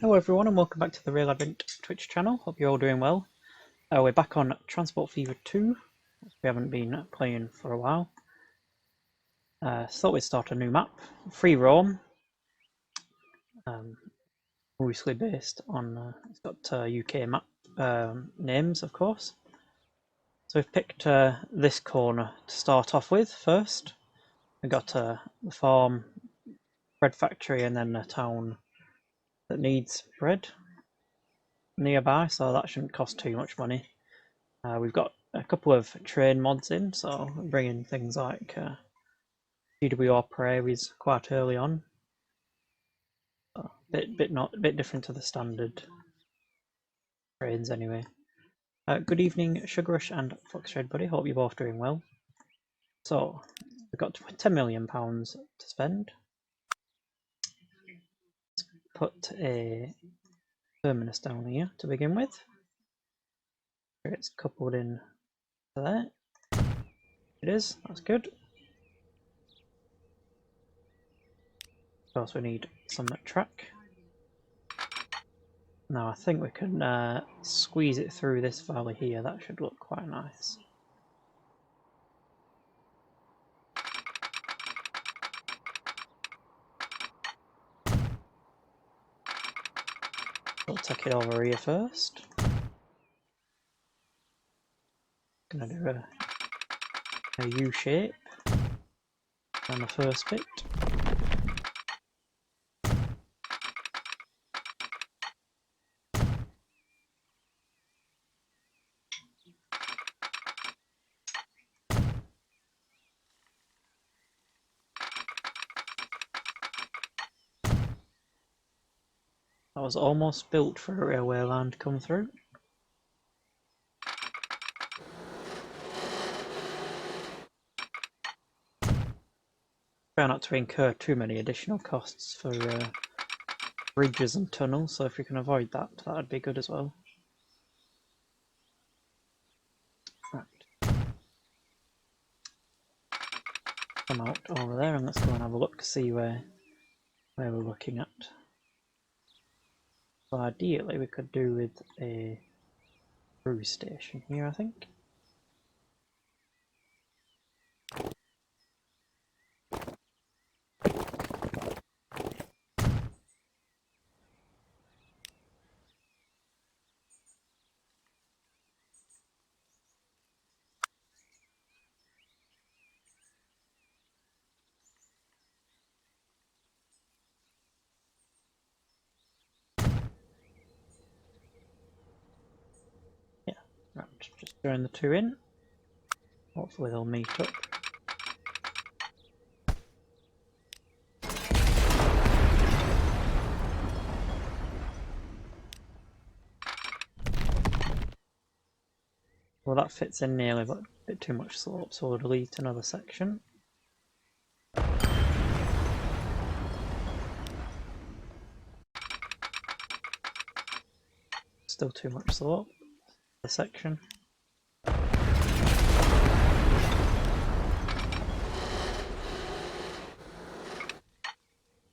Hello everyone and welcome back to the Real Advent Twitch channel. Hope you're all doing well. We're back on Transport Fever 2. We haven't been playing for a while. Thought we'd start a new map. Free roam. Loosely based on, it's got UK map names of course. So we've picked this corner to start off with first. We've got the farm, bread factory, and then a town that needs bread nearby, so that shouldn't cost too much money. We've got a couple of train mods in, so bringing things like GWR prairies quite early on. So a bit different to the standard trains anyway. Good evening, Sugar Rush and Foxtrade Buddy. Hope you're both doing well. So we've got £10 million to spend. Let's put a terminus down here to begin with. It's coupled in to there. It is. That's good. Of course, we need some track. Now I think we can squeeze it through this valley here. That should look quite nice. We'll take it over here first. Gonna do a U shape on the first bit. That was almost built for a railway line to come through. Try not to incur too many additional costs for bridges and tunnels, so if we can avoid that, that would be good as well. Right. Come out over there and let's go and have a look, see where we're looking at. So ideally we could do with a cruise station here, I think. Yeah, right, just throwing the two in. Hopefully they'll meet up. Well, that fits in nearly, but a bit too much slope, so we'll delete another section. Still too much slope. The section.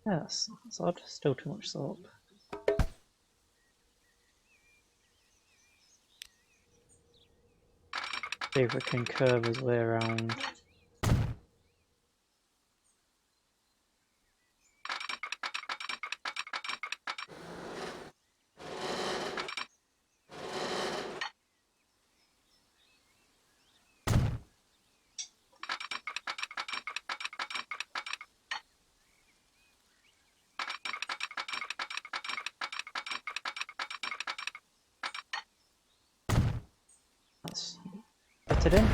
Yeah, that's odd. Still too much slope. See if we can curve his way around. That's fitted in.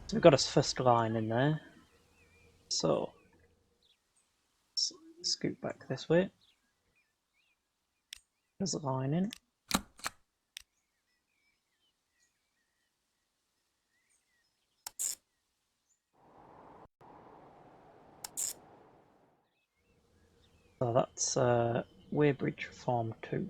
So we've got a first line in there. So let's scoot back this way. There's a line in. So that's Weybridge Form 2.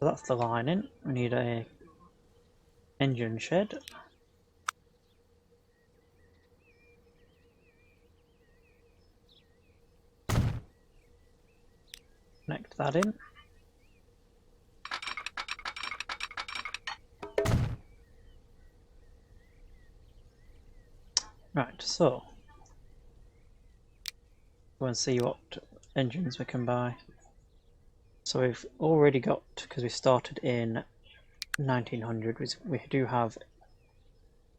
So So that's the lining. We need a engine shed. Connect that in. Right, so go and see what engines we can buy. So we've already got, because we started in 1900, we do have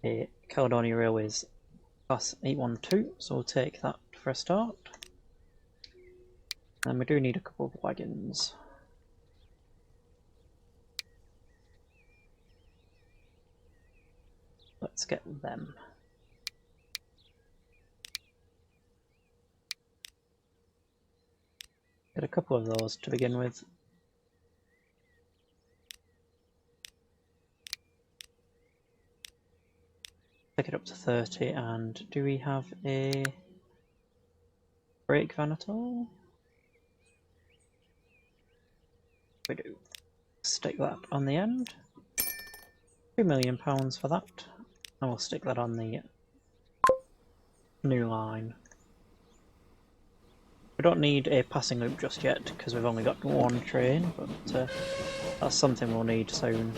a Caledonia Railways Class 812, so we'll take that for a start. And we do need a couple of wagons. Let's get them. Get a couple of those to begin with. Take it up to 30, and do we have a brake van at all? We do. Stick that on the end. £2 million for that, and we'll stick that on the new line. We don't need a passing loop just yet because we've only got one train, but that's something we'll need soon.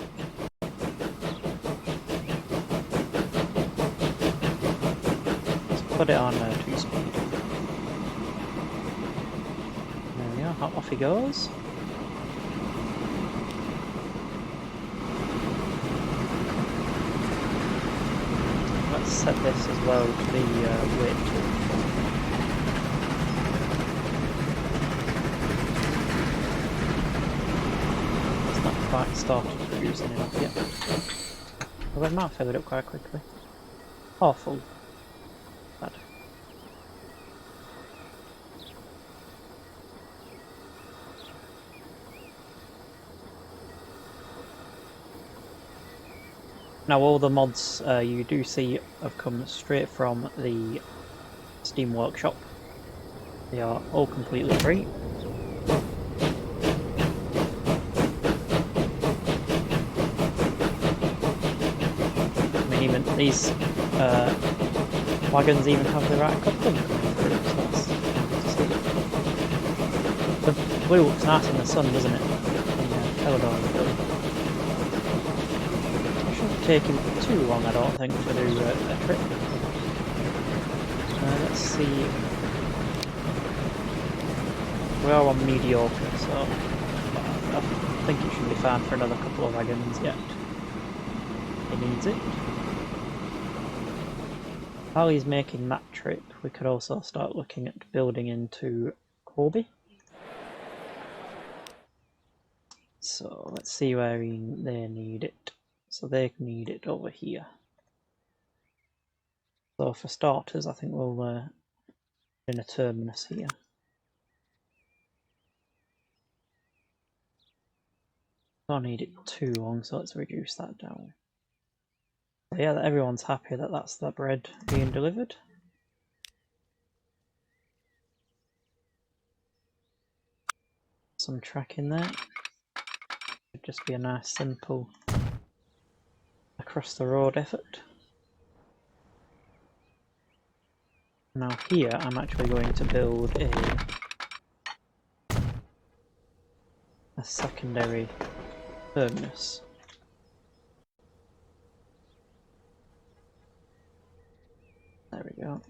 Let's put it on 2-speed. There we are, off he goes. Let's set this as well to the weight. Quite started producing enough yet. Well, they might fill it up quite quickly. Awful. Bad. Now all the mods you do see have come straight from the Steam Workshop. They are all completely free. Even these wagons even have the right coupling coming through, so that's good to see. The blue looks nice in the sun, doesn't it? The Caledonia blue. It shouldn't take him too long, I don't think, to do a trip. Let's see. We are on mediocre, so I think it should be fine for another couple of wagons yet. He needs it. While he's making that trip, we could also start looking at building into Corby. So let's see where they need it. So they need it over here. So for starters, I think we'll in a terminus here. Don't need it too long, so let's reduce that down. So yeah, everyone's happy that that's the bread being delivered. Some track in there. Could just be a nice simple across the road effort. Now here I'm actually going to build a secondary terminus. There we go.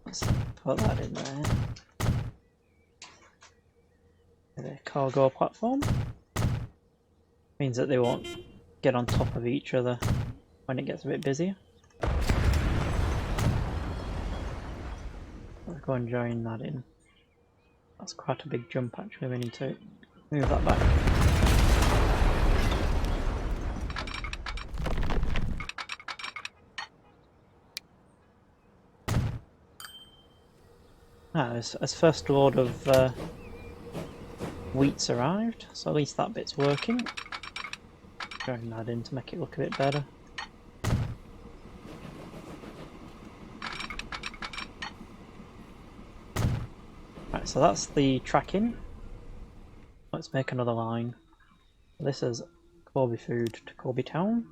Let's put that in there. A cargo platform. Means that they won't get on top of each other when it gets a bit busier. Let's go and join that in. That's quite a big jump actually, we need to move that back. As first load of wheat's arrived, so at least that bit's working. Join that in to make it look a bit better. So that's the tracking. Let's make another line. This is Corby Food to Corby Town.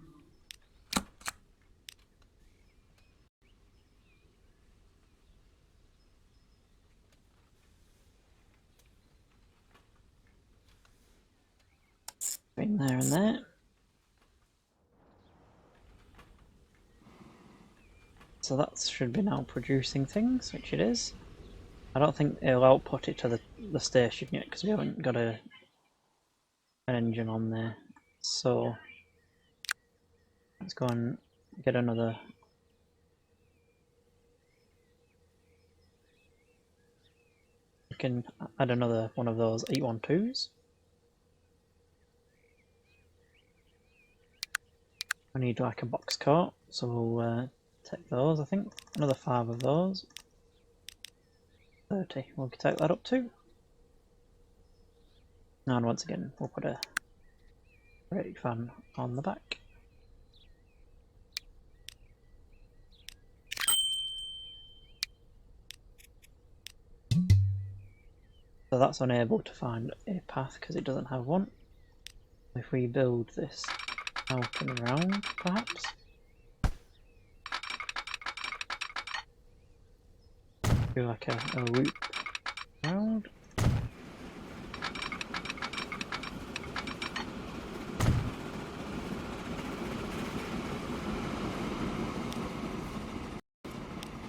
Bring there and there. So that should be now producing things, which it is. I don't think it'll output it to the station yet because we haven't got an engine on there. So let's go and get another. We can add another one of those 812s. I need like a box cart, so we'll take those, I think. Another 5 of those. 30, we'll take that up too. And once again, we'll put a brake fan on the back. So that's unable to find a path because it doesn't have one. If we build this out and around, perhaps. Do like a loop around.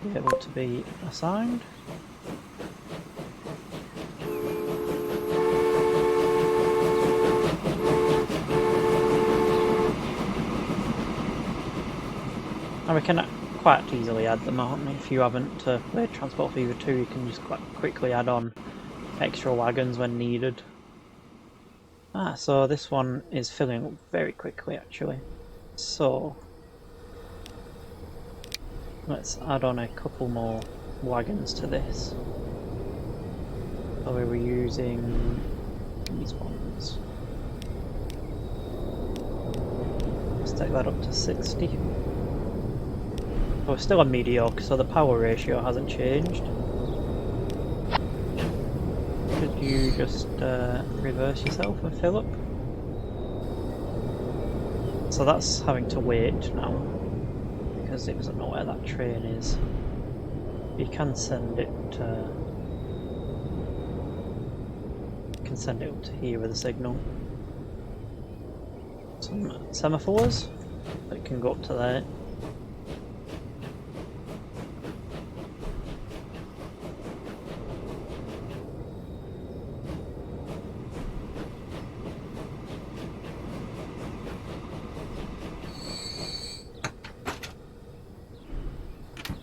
Be able to be assigned. And we can quite easily add them on. If you haven't played Transport Fever 2, you can just quite quickly add on extra wagons when needed. So this one is filling up very quickly actually. So let's add on a couple more wagons to this. So we were using these ones. Let's take that up to 60. Oh, we're still a mediocre, so the power ratio hasn't changed. Could you just reverse yourself and fill up? So that's having to wait now because it doesn't know where that train is. You can send it. Up to here with a signal. Some semaphores that can go up to there.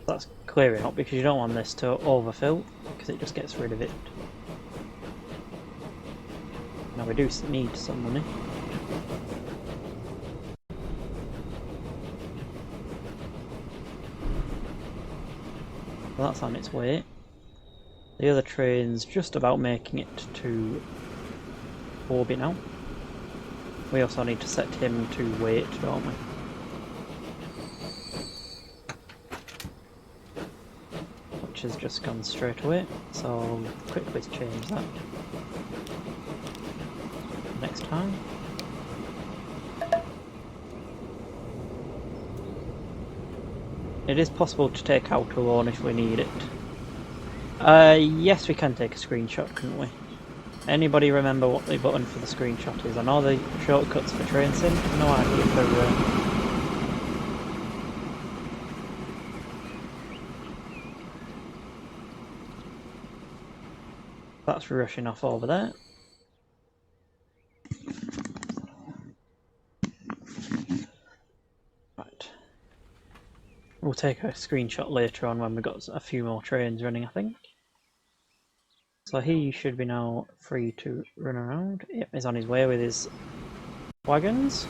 That's clearing up because you don't want this to overfill because it just gets rid of it. Now we do need some money. Well, that's on its way. The other train's just about making it to Corby now. We also need to set him to wait, don't we? Which has just gone straight away, so I'll quickly change that next time. It is possible to take out a loan if we need it. Yes, we can take a screenshot, couldn't we? Anybody remember what the button for the screenshot is? I know the shortcuts for train sim, no idea for that's rushing off over there. Right. We'll take a screenshot later on when we've got a few more trains running, I think. So he should be now free to run around. Yep, he's on his way with his wagons.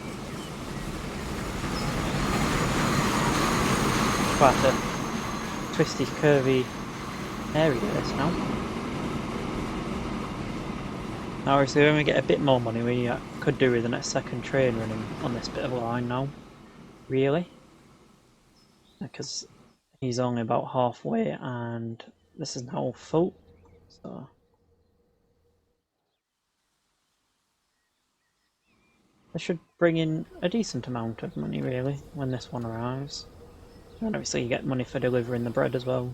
Quite a twisty, curvy area this now. Now obviously when we get a bit more money we could do with a second train running on this bit of line now. Really. Because he's only about halfway and this is now full. So This should bring in a decent amount of money, really, when this one arrives. And obviously you get money for delivering the bread as well.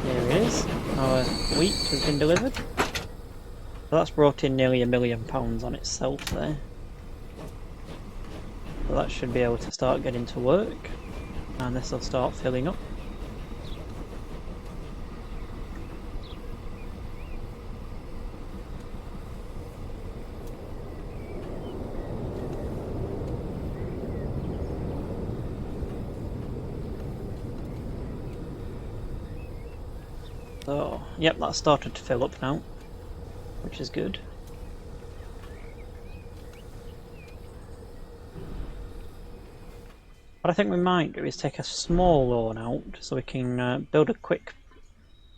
Here it is. Our wheat has been delivered. So that's brought in nearly £1 million on itself there. So that should be able to start getting to work. And this will start filling up. So, yep, that's started to fill up now, which is good. What I think we might do is take a small loan out so we can build a quick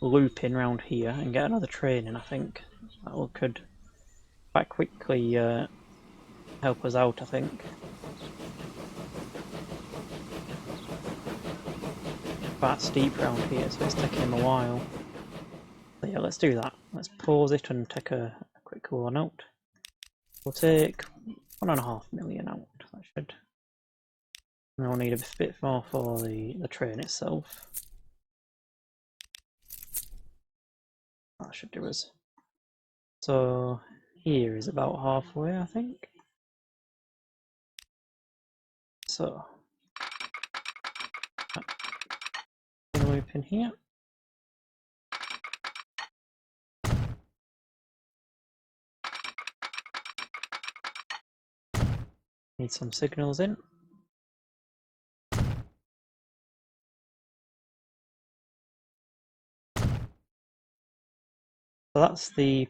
loop in round here and get another train in. I think that could quite quickly help us out, I think. Quite steep round here, so it's taking him a while. So yeah, let's do that. Let's pause it and take a quick loan out. We'll take 1.5 million out. That should. And we'll need a bit more for the train itself. That should do us. So here is about halfway, I think. So loop in here. Need some signals in. So that's the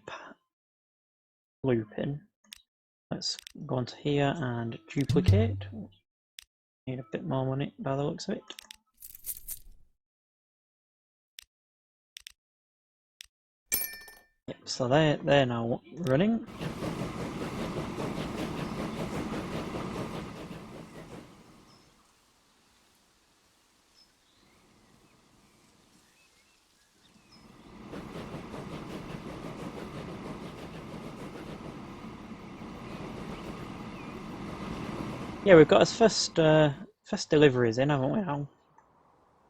loop in. Let's go onto here and duplicate. Need a bit more money by the looks of it. Yep, so they're now running. Yeah, we've got our first deliveries in, haven't we now?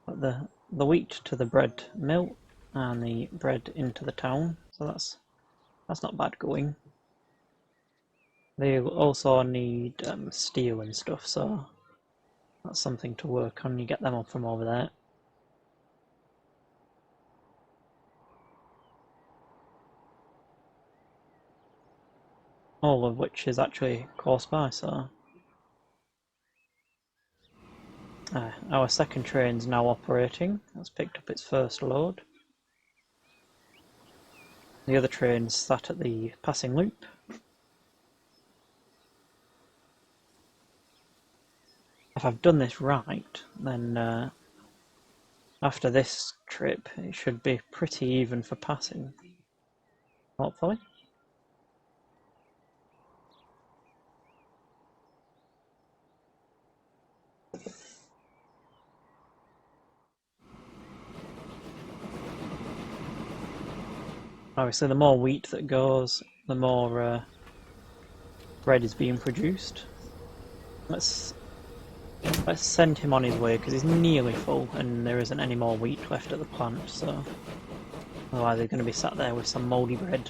The wheat to the bread mill and the bread into the town, so that's not bad going. They also need steel and stuff, so that's something to work on. You get them up from over there. All of which is actually close by, so our second train's now operating. It's picked up its first load. The other train's sat at the passing loop. If I've done this right, then after this trip it should be pretty even for passing, hopefully. Obviously the more wheat that goes, the more bread is being produced. Let's send him on his way because he's nearly full and there isn't any more wheat left at the plant, so otherwise they're going to be sat there with some mouldy bread.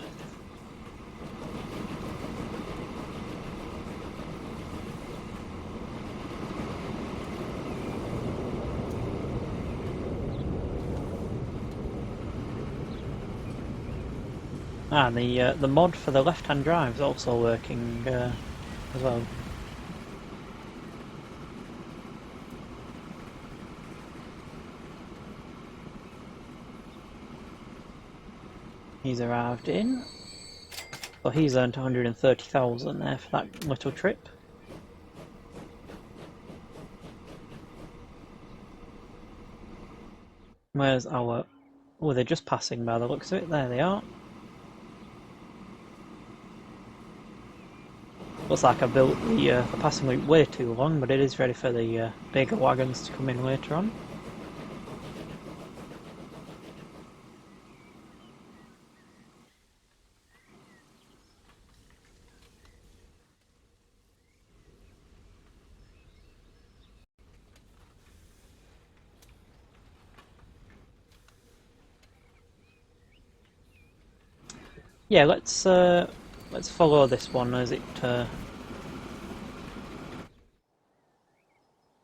And the mod for the left-hand drive is also working as well. He's arrived in. So he's earned 130,000 there for that little trip. Where's our Oh, they're just passing by the looks of it. There they are. Looks like I've built the passing loop way too long, but it is ready for the bigger wagons to come in later on. Yeah, let's follow this one as it.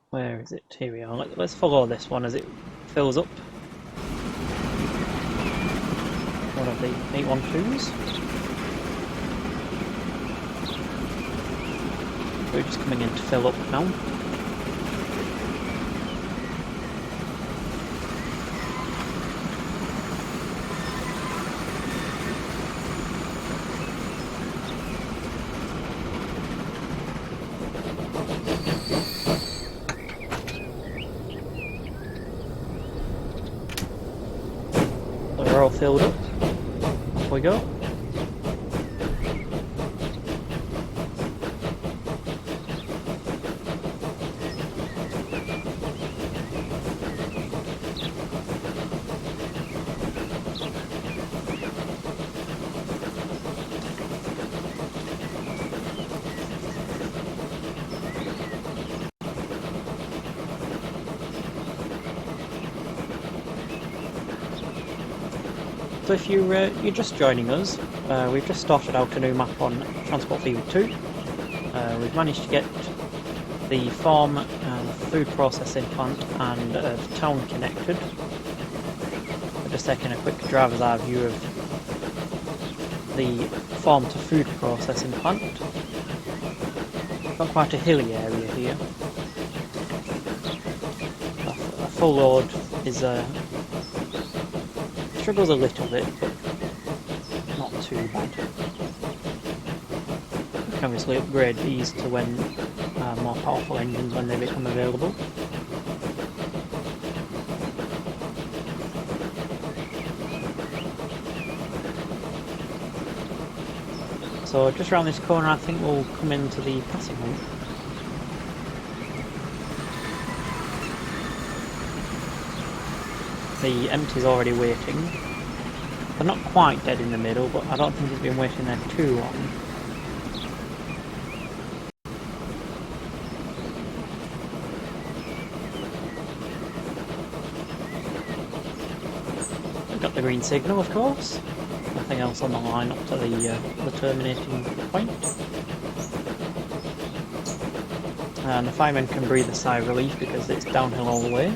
Where is it? Here we are. Let's follow this one as it fills up. One of the 812s. We're just coming in to fill up now. We're all filled up. Off we go. So if you're just joining us, we've just started out a new map on Transport Fever 2. We've managed to get the farm, food processing plant and the town connected. We're just taking a quick driver's eye view of the farm to food processing plant. Got quite a hilly area here. A full load is struggles a little bit, but not too bad. We can obviously upgrade these to when more powerful engines when they become available. So just around this corner I think we'll come into the passing loop. The empty's already waiting. They're not quite dead in the middle, but I don't think he's been waiting there too long. We've got the green signal, of course. Nothing else on the line up to the terminating point. And the firemen can breathe a sigh of relief because it's downhill all the way.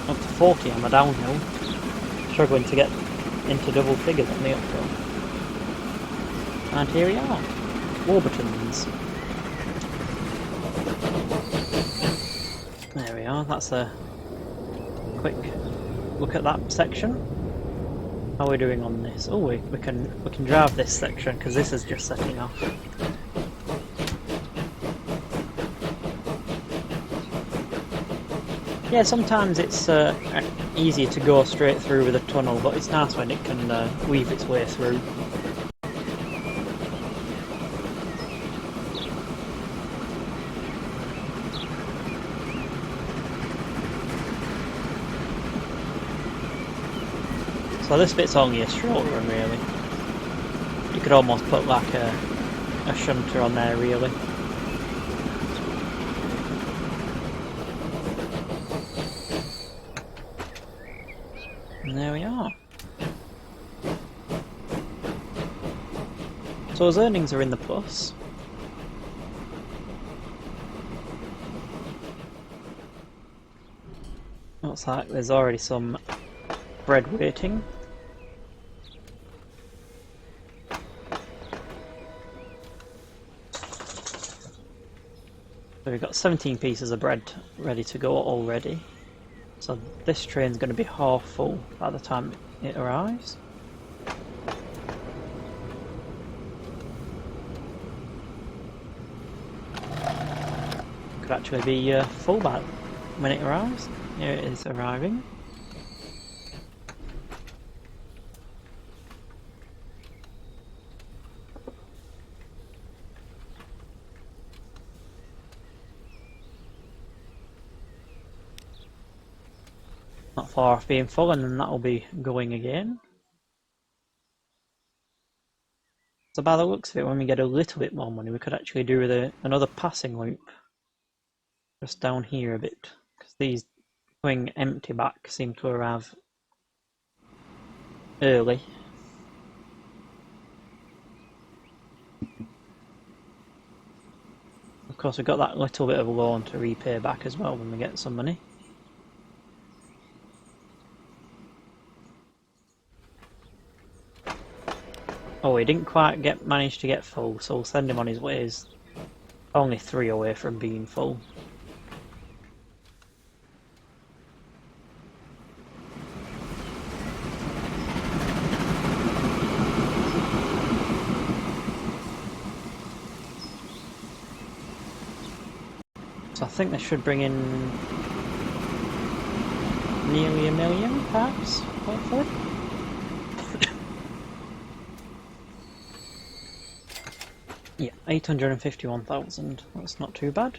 Up to 40 on the downhill, struggling to get into double figures on the uphill. And here we are, Warburtons. There we are, that's a quick look at that section. How are we doing on this? Oh, we can drive this section because this is just setting off. Yeah, sometimes it's easier to go straight through with a tunnel, but it's nice when it can weave its way through. So this bit's only a short run really. You could almost put like a shunter on there really. And there we are. So his earnings are in the plus. Looks like there's already some bread waiting. So we've got 17 pieces of bread ready to go already. So this train's going to be half full by the time it arrives. Could actually be full by when it arrives. Here it is arriving. Not far off being full, and then that'll be going again. So by the looks of it, when we get a little bit more money, we could actually do with another passing loop just down here a bit, because these going empty back seem to arrive early. Of course, we've got that little bit of a loan to repay back as well when we get some money. Oh, he didn't quite manage to get full, so we'll send him on his ways. Only 3 away from being full. So I think this should bring in nearly 1 million, perhaps, hopefully. Yeah, 851,000. That's not too bad.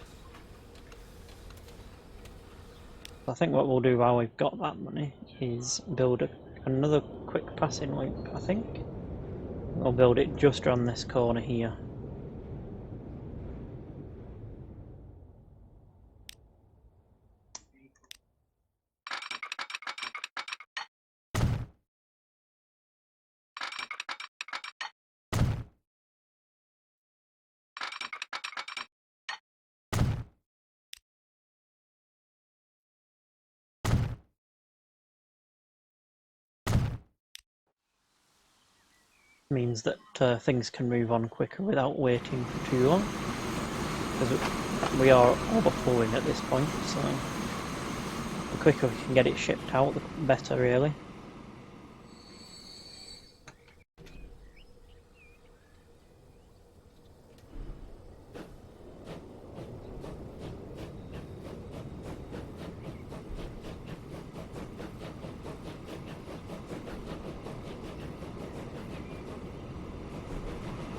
I think what we'll do while we've got that money is build another quick passing loop, I think. We'll build it just around this corner here. Means that things can move on quicker without waiting for too long, because we are overflowing at this point, so the quicker we can get it shipped out, the better, really.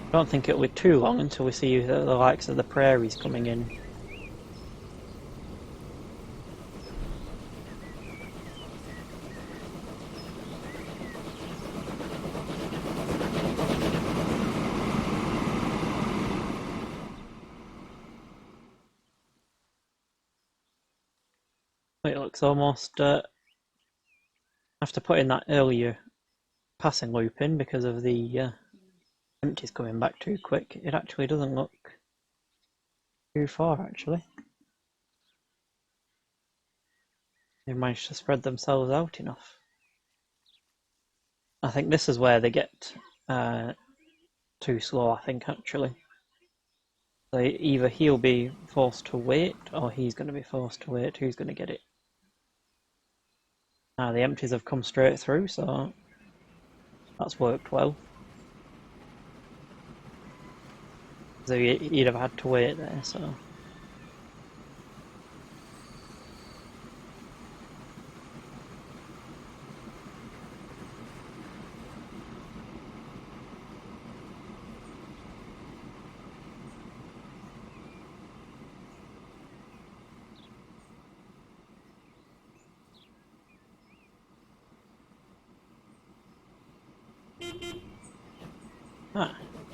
I don't think it'll be too long until we see the likes of the prairies coming in. It looks almost after putting that earlier passing loop in because of the empties coming back too quick, it actually doesn't look too far, actually. They've managed to spread themselves out enough. I think this is where they get too slow, I think, actually. So either he'll be forced to wait, or he's going to be forced to wait. Who's going to get it? The empties have come straight through, so that's worked well. So he'd have had to wait there, so...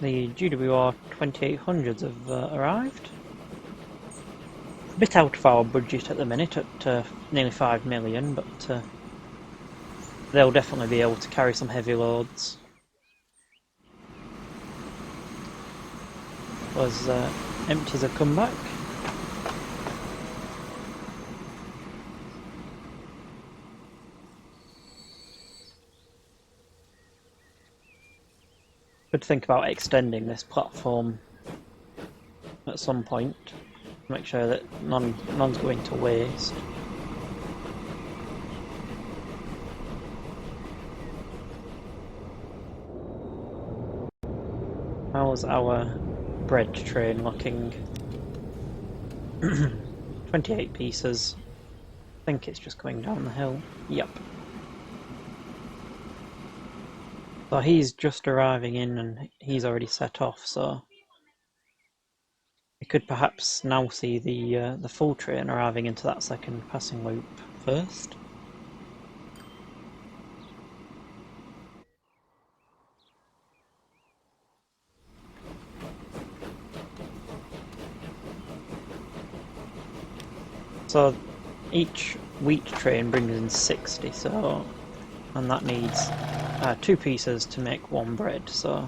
the GWR 2800s have arrived. A bit out of our budget at the minute, at nearly 5 million, but they'll definitely be able to carry some heavy loads. Those empties have come back. Could think about extending this platform at some point to make sure that none's going to waste. How's our bread train looking? 28 pieces. I think it's just going down the hill. Yep. So he's just arriving in and he's already set off, so we could perhaps now see the full train arriving into that second passing loop first. So each wheat train brings in 60, so, and that needs 2 pieces to make 1 bread, so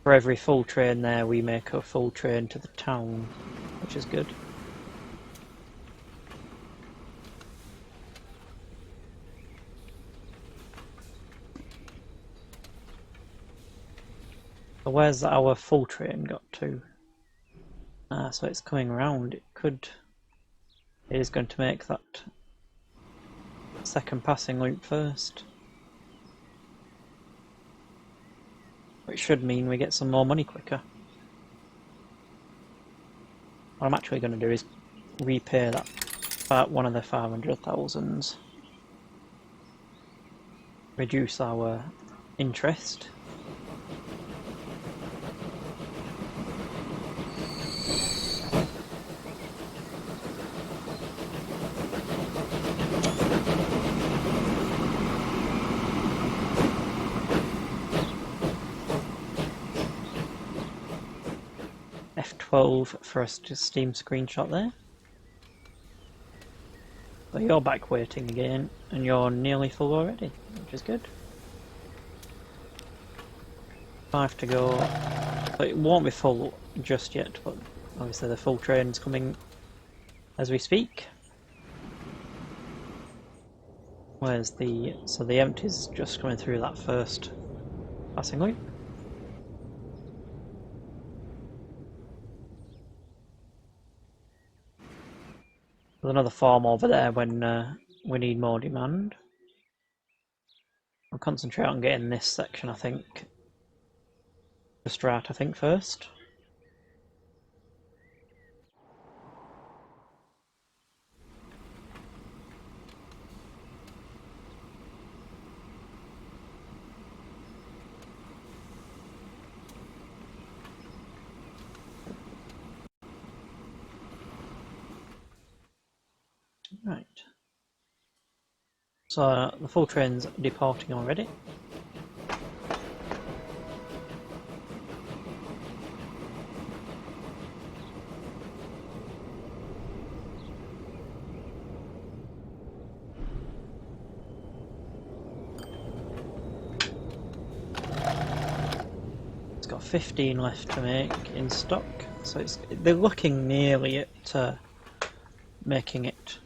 for every full train there we make a full train to the town, which is good. So where's our full train got to? So it's coming around. It is going to make that second passing loop first, which should mean we get some more money quicker. What I'm actually going to do is repay that one of the 500,000, reduce our interest. F12 for us to Steam screenshot there. So you're back waiting again, and you're nearly full already, which is good. 5 to go. So it won't be full just yet, but obviously the full train's coming as we speak. So the empty's just coming through that first passing loop. There's another form over there when we need more demand. I'll concentrate on getting this section, I think, just right, I think, first. Right. So the full train's departing already. It's got 15 left to make in stock, so they're looking nearly at making it.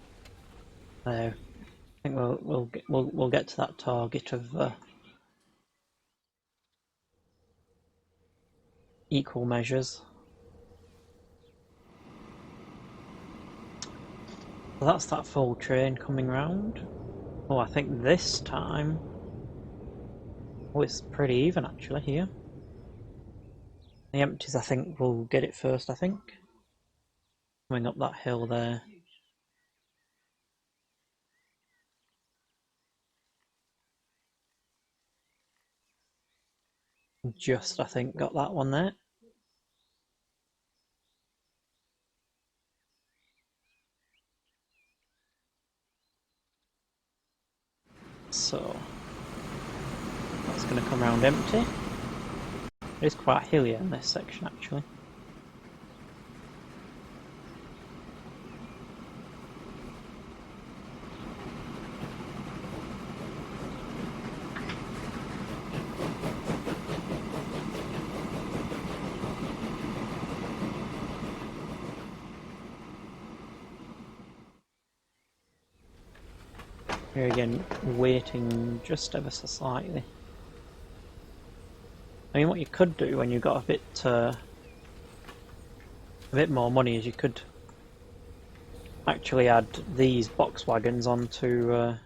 I think we'll get to that target of equal measures. So that's that full train coming round. Oh, I think this time, oh, it's pretty even actually here. The empties, I think, will get it first, I think. Coming up that hill there. Just, I think, got that one there. So that's going to come round empty. It is quite hilly in this section actually. Here again, waiting just ever so slightly. I mean, what you could do when you've got a bit more money is you could actually add these box wagons onto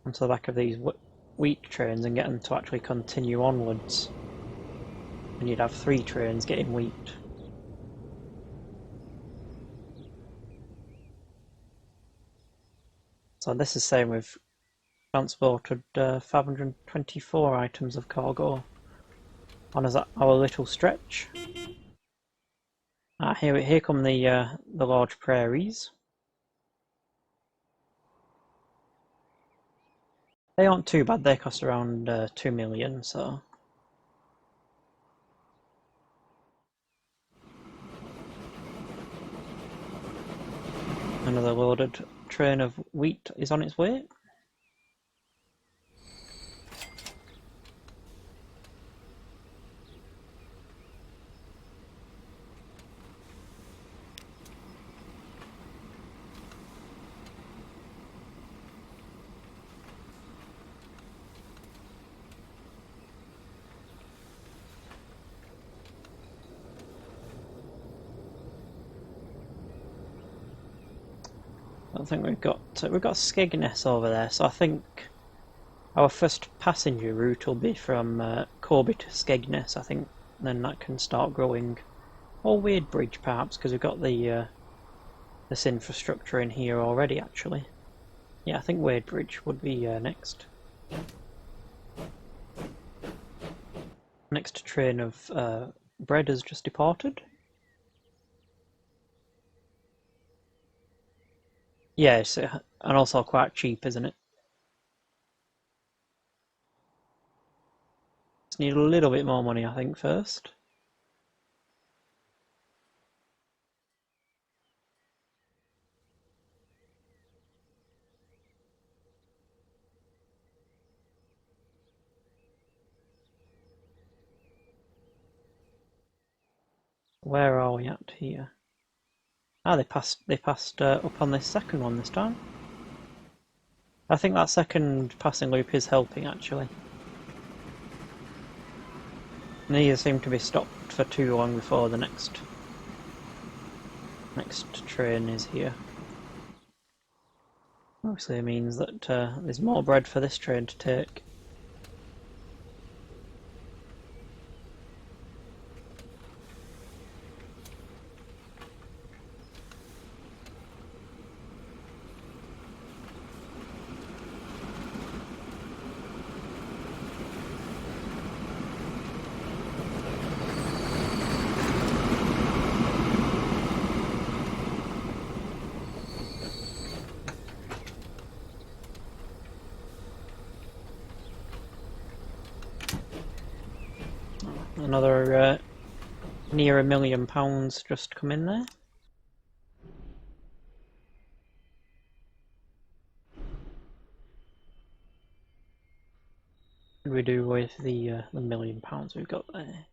the back of these wheat trains and get them to actually continue onwards. And you'd have 3 trains getting wheat. So this is saying we've transported 524 items of cargo on our little stretch. Here come the large prairies. They aren't too bad. They cost around 2 million, so. Another loaded train of wheat is on its way. I think we've got Skegness over there, so I think our first passenger route will be from Corby to Skegness. I think then that can start growing, or Wadebridge perhaps, because we've got the this infrastructure in here already. Actually, yeah, I think Wadebridge would be next. Next train of bread has just departed. Yes, and also quite cheap, isn't it? Just need a little bit more money, I think, first. Where are we at here? Ah, they passed up on this second one this time. I think that second passing loop is helping, actually. Neither seem to be stopped for too long before the next train is here. Obviously it means that there's more bread for this train to take. Another near £1 million just come in there. What do we do with the £1 million we've got there?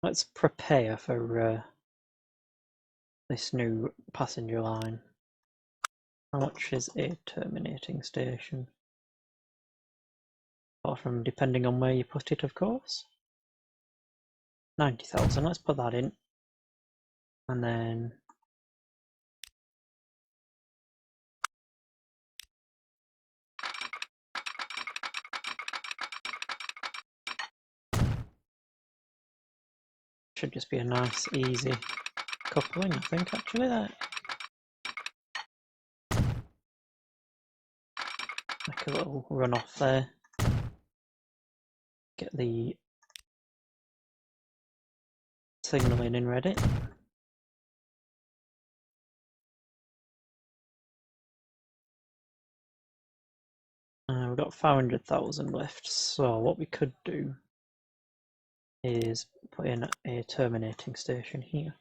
Let's prepare for this new passenger line. How much is a terminating station? Apart from depending on where you put it, of course. 90,000, let's put that in. And then should just be a nice, easy coupling, I think, actually, there. Make a little run off there. Get the signalling in ready. We've got 500,000 left, so what we could do is put in a terminating station here.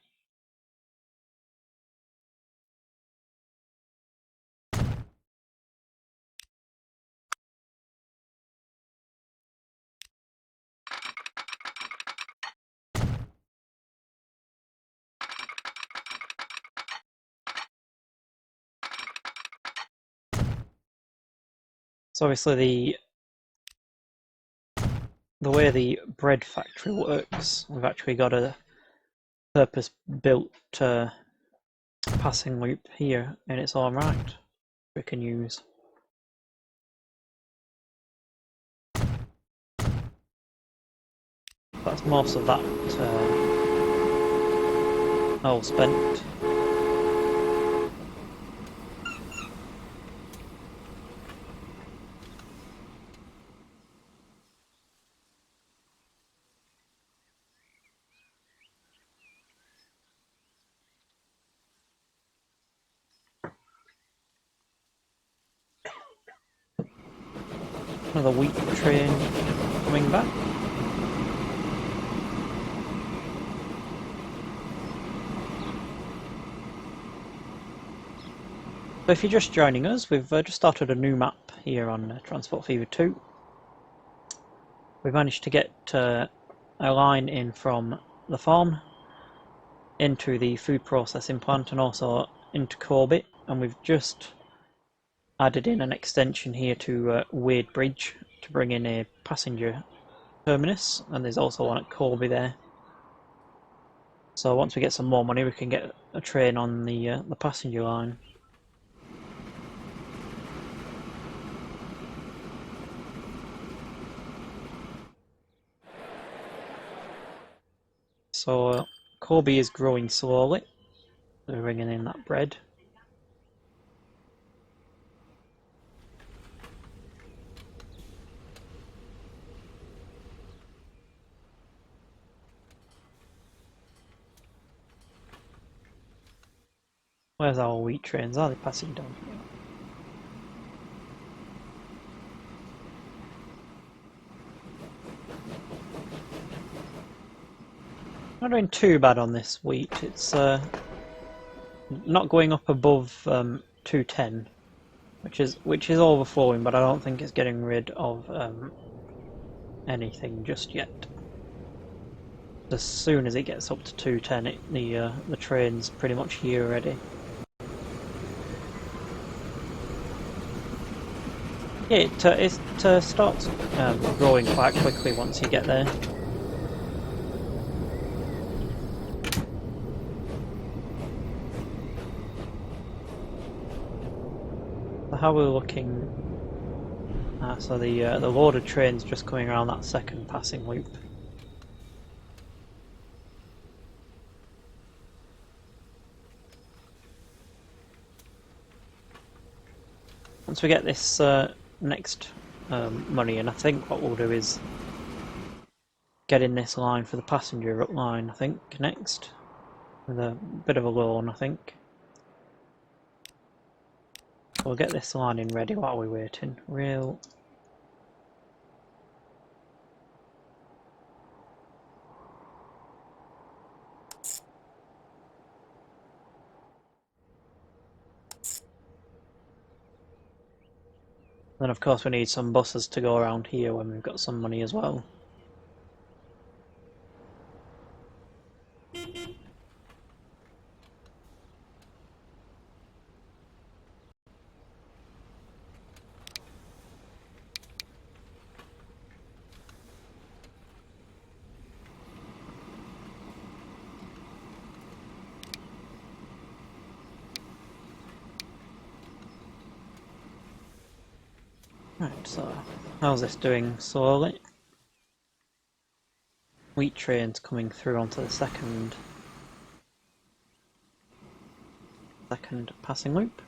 So obviously the way the bread factory works, we've actually got a purpose-built passing loop here in its own right. we can use. That's most of that all spent. Another wheat train coming back. So if you're just joining us, we've just started a new map here on Transport Fever 2. We've managed to get a line in from the farm into the food processing plant and also into Corbett, and we've just added in an extension here to Wade Bridge to bring in a passenger terminus, and there's also one at Corby there. So once we get some more money, we can get a train on the passenger line. So Corby is growing slowly. We're bringing in that bread. Where's our wheat trains? Are they passing down here? Not doing too bad on this wheat. It's not going up above 210, which is overflowing, but I don't think it's getting rid of anything just yet. As soon as it gets up to 210, the train's pretty much here already. Yeah, it starts growing quite quickly once you get there. So how we're looking? So the loaded train's just coming around that second passing loop. Once we get this next money in, I think what we'll do is get in this line for the passenger line, I think, next. With a bit of a loan, I think. We'll get this line in ready while we're waiting. Rail. Then of course we need some buses to go around here when we've got some money as well. Right, so how's this doing slowly? Wheat trains coming through onto the second passing loop.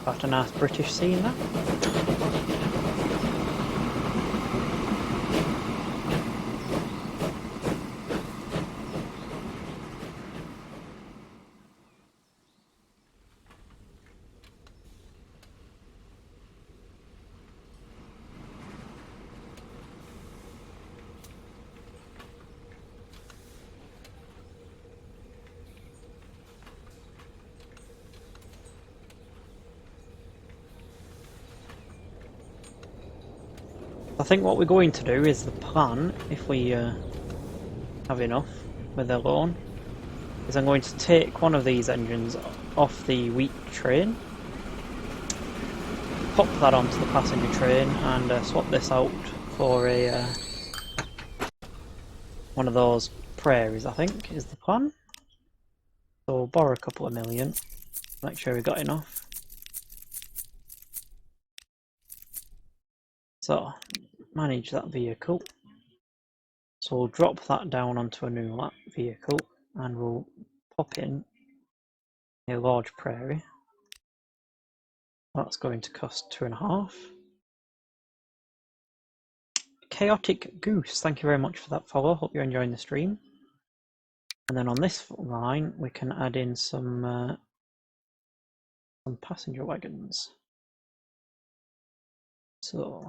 Quite a nice British scene that. I think what we're going to do is the plan, if we have enough with the loan, is I'm going to take one of these engines off the wheat train, pop that onto the passenger train, and swap this out for a one of those prairies, I think, is the plan. So we'll borrow a couple of million, make sure we got enough. So, manage that vehicle. So we'll drop that down onto a new vehicle, and we'll pop in a large prairie. That's going to cost 2.5. Chaotic Goose, thank you very much for that follow. Hope you're enjoying the stream. And then on this line, we can add in some passenger wagons. So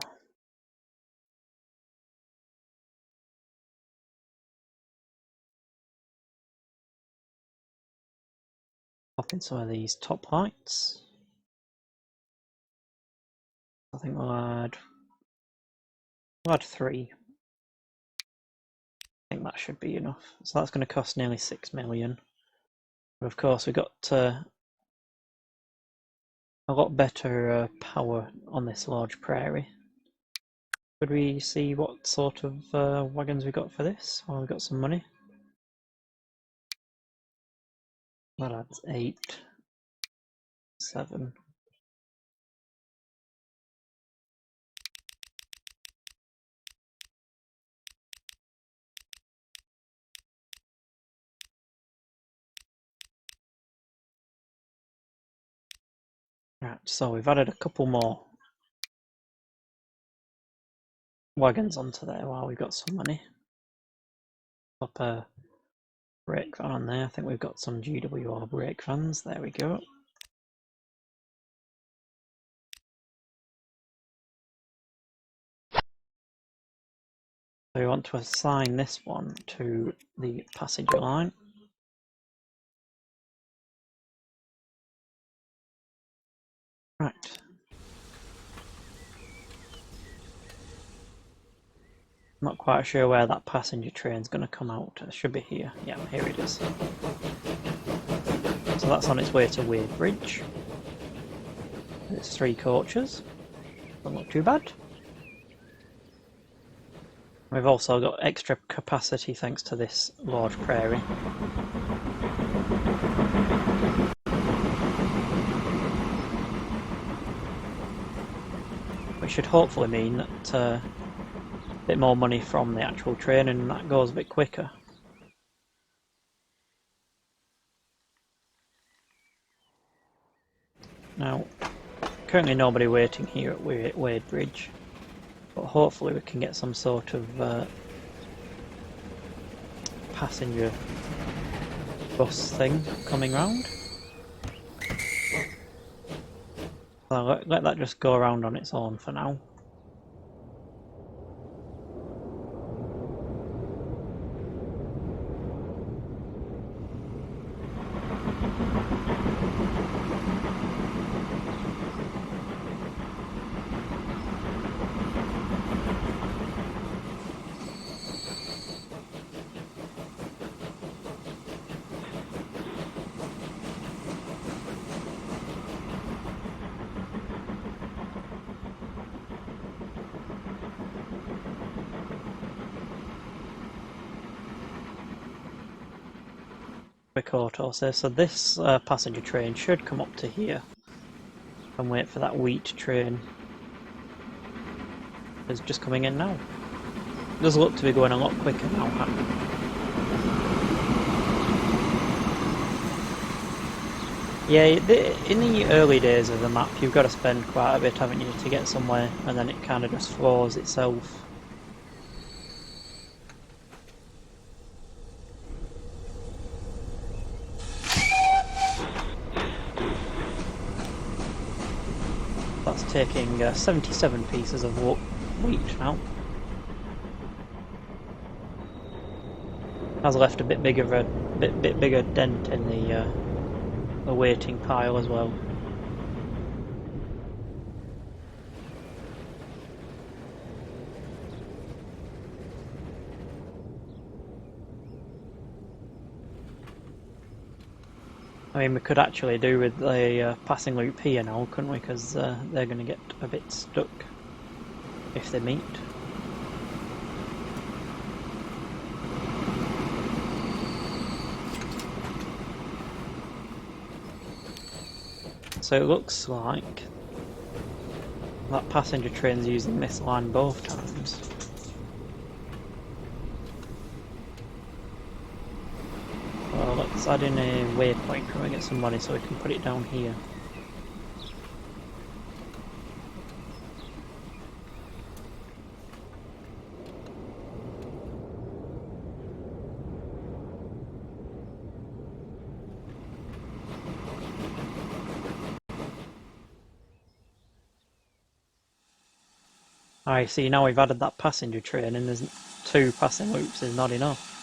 pop in some of these top lights. I think we'll add 3. I think that should be enough. So that's going to cost nearly 6 million. But of course, we've got a lot better power on this large prairie. Could we see what sort of wagons we got for this? Well, we got some money. That adds 8, 7. Right, so we've added a couple more wagons onto there while we've got some money. Pop a brake van on there. I think we've got some GWR brake vans. There we go. So we want to assign this one to the passenger line. Right. Not quite sure where that passenger train's going to come out. It should be here. Yeah, here it is. So that's on its way to Wadebridge. It's 3 coaches. Doesn't look too bad. We've also got extra capacity thanks to this large prairie. Which should hopefully mean that a bit more money from the actual train and that goes a bit quicker. Now, currently nobody waiting here at Wadebridge, but hopefully we can get some sort of passenger bus thing coming round. So let that just go around on its own for now. Quick auto save. So this passenger train should come up to here and wait for that wheat train. It's just coming in now. It does look to be going a lot quicker now. Yeah, in the early days of the map, you've got to spend quite a bit, haven't you, to get somewhere, and then it kind of just flows itself. That's taking 77 pieces of wheat now. Has left a bit bigger dent in the waiting pile as well. I mean, we could actually do with a passing loop here now, couldn't we? Because they're going to get a bit stuck if they meet. So it looks like that passenger train's using this line both times. Well, let's add in a waypoint when we get some money so we can put it down here. I see, now we've added that passenger train and there's 2 passing loops is not enough.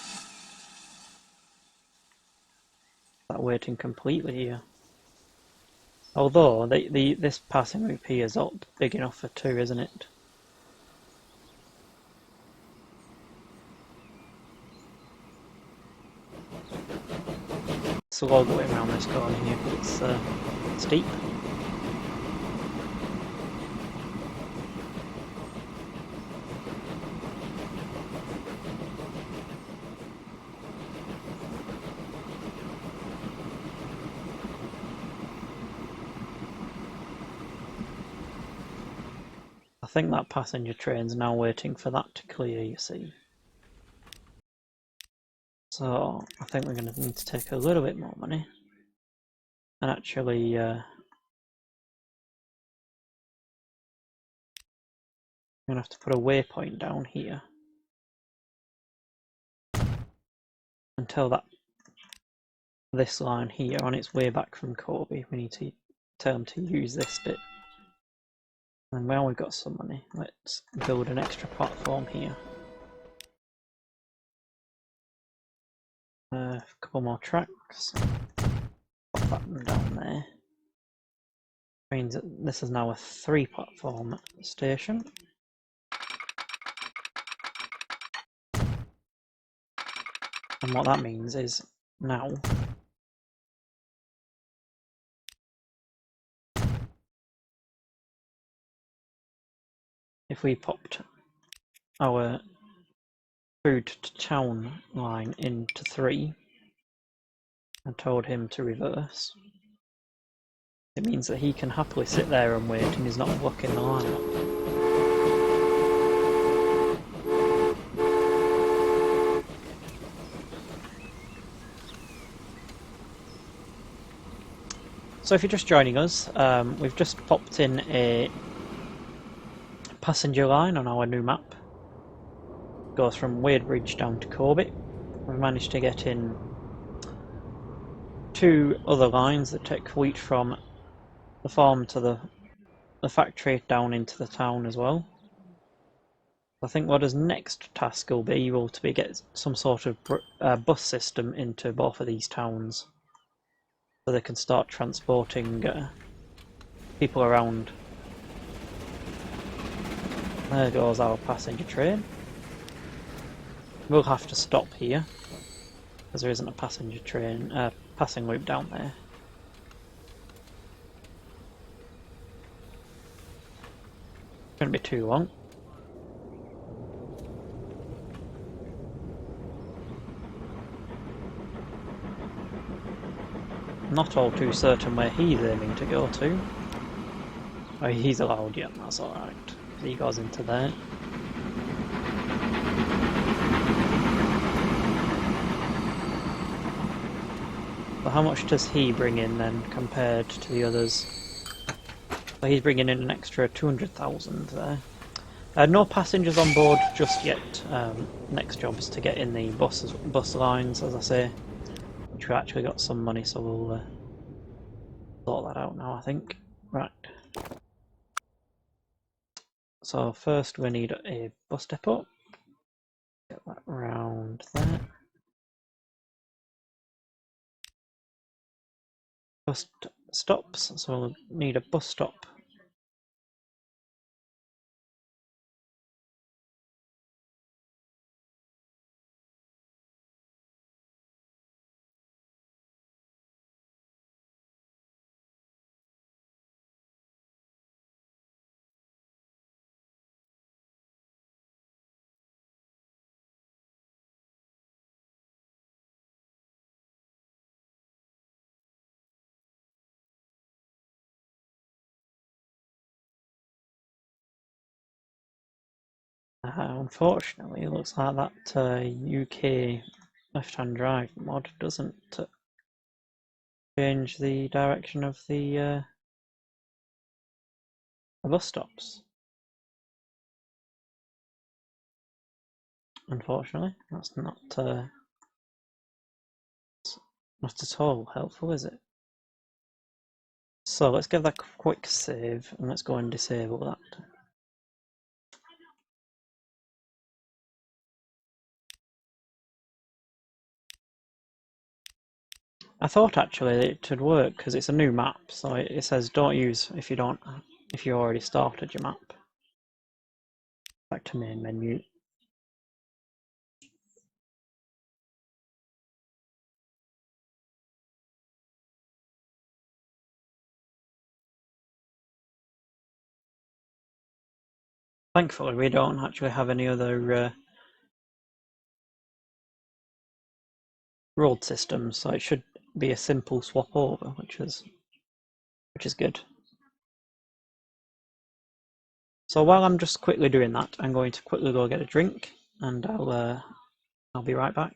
That waiting completely here. Although this passing loop here is up big enough for 2, isn't it? Slow going around this corner here because it's steep. I think that passenger train's now waiting for that to clear, you see. So I think we're going to need to take a little bit more money and actually I'm going to have to put a waypoint down here and tell this line here on its way back from Corby. We need to tell them to use this bit. And now we've got some money, let's build an extra platform here. A couple more tracks. Pop that down there. Means that this is now a 3 platform station. And what that means is now if we popped our food to town line into 3 and told him to reverse, it means that he can happily sit there and wait and he's not blocking the line up. So if you're just joining us, we've just popped in a passenger line on our new map. It goes from Wadebridge down to Corby. We've managed to get in 2 other lines that take wheat from the farm to the factory down into the town as well. I think what his next task will be to get some sort of bus system into both of these towns so they can start transporting people around. There goes our passenger train. We'll have to stop here because there isn't a passenger train passing loop down there. Shouldn't be too long. Not all too certain where he's aiming to go to. Oh, he's allowed, yeah, that's alright. He goes into there. But how much does he bring in then compared to the others? So he's bringing in an extra 200,000 there. No passengers on board just yet. Next job is to get in the bus lines, as I say, which we actually got some money, so we'll sort that out now, I think. Right. So first we need a bus depot. Get that round there. Bus stops, so we'll need a bus stop. Unfortunately, it looks like that UK left-hand drive mod doesn't change the direction of the bus stops. Unfortunately, that's not at all helpful, is it? So let's give that a quick save and let's go and disable that. I thought actually it would work because it's a new map, so it says don't use if you already started your map. Back to main menu. Thankfully, we don't actually have any other road systems, so it should be a simple swap over, which is good. So while I'm just quickly doing that, I'm going to quickly go get a drink, and I'll be right back.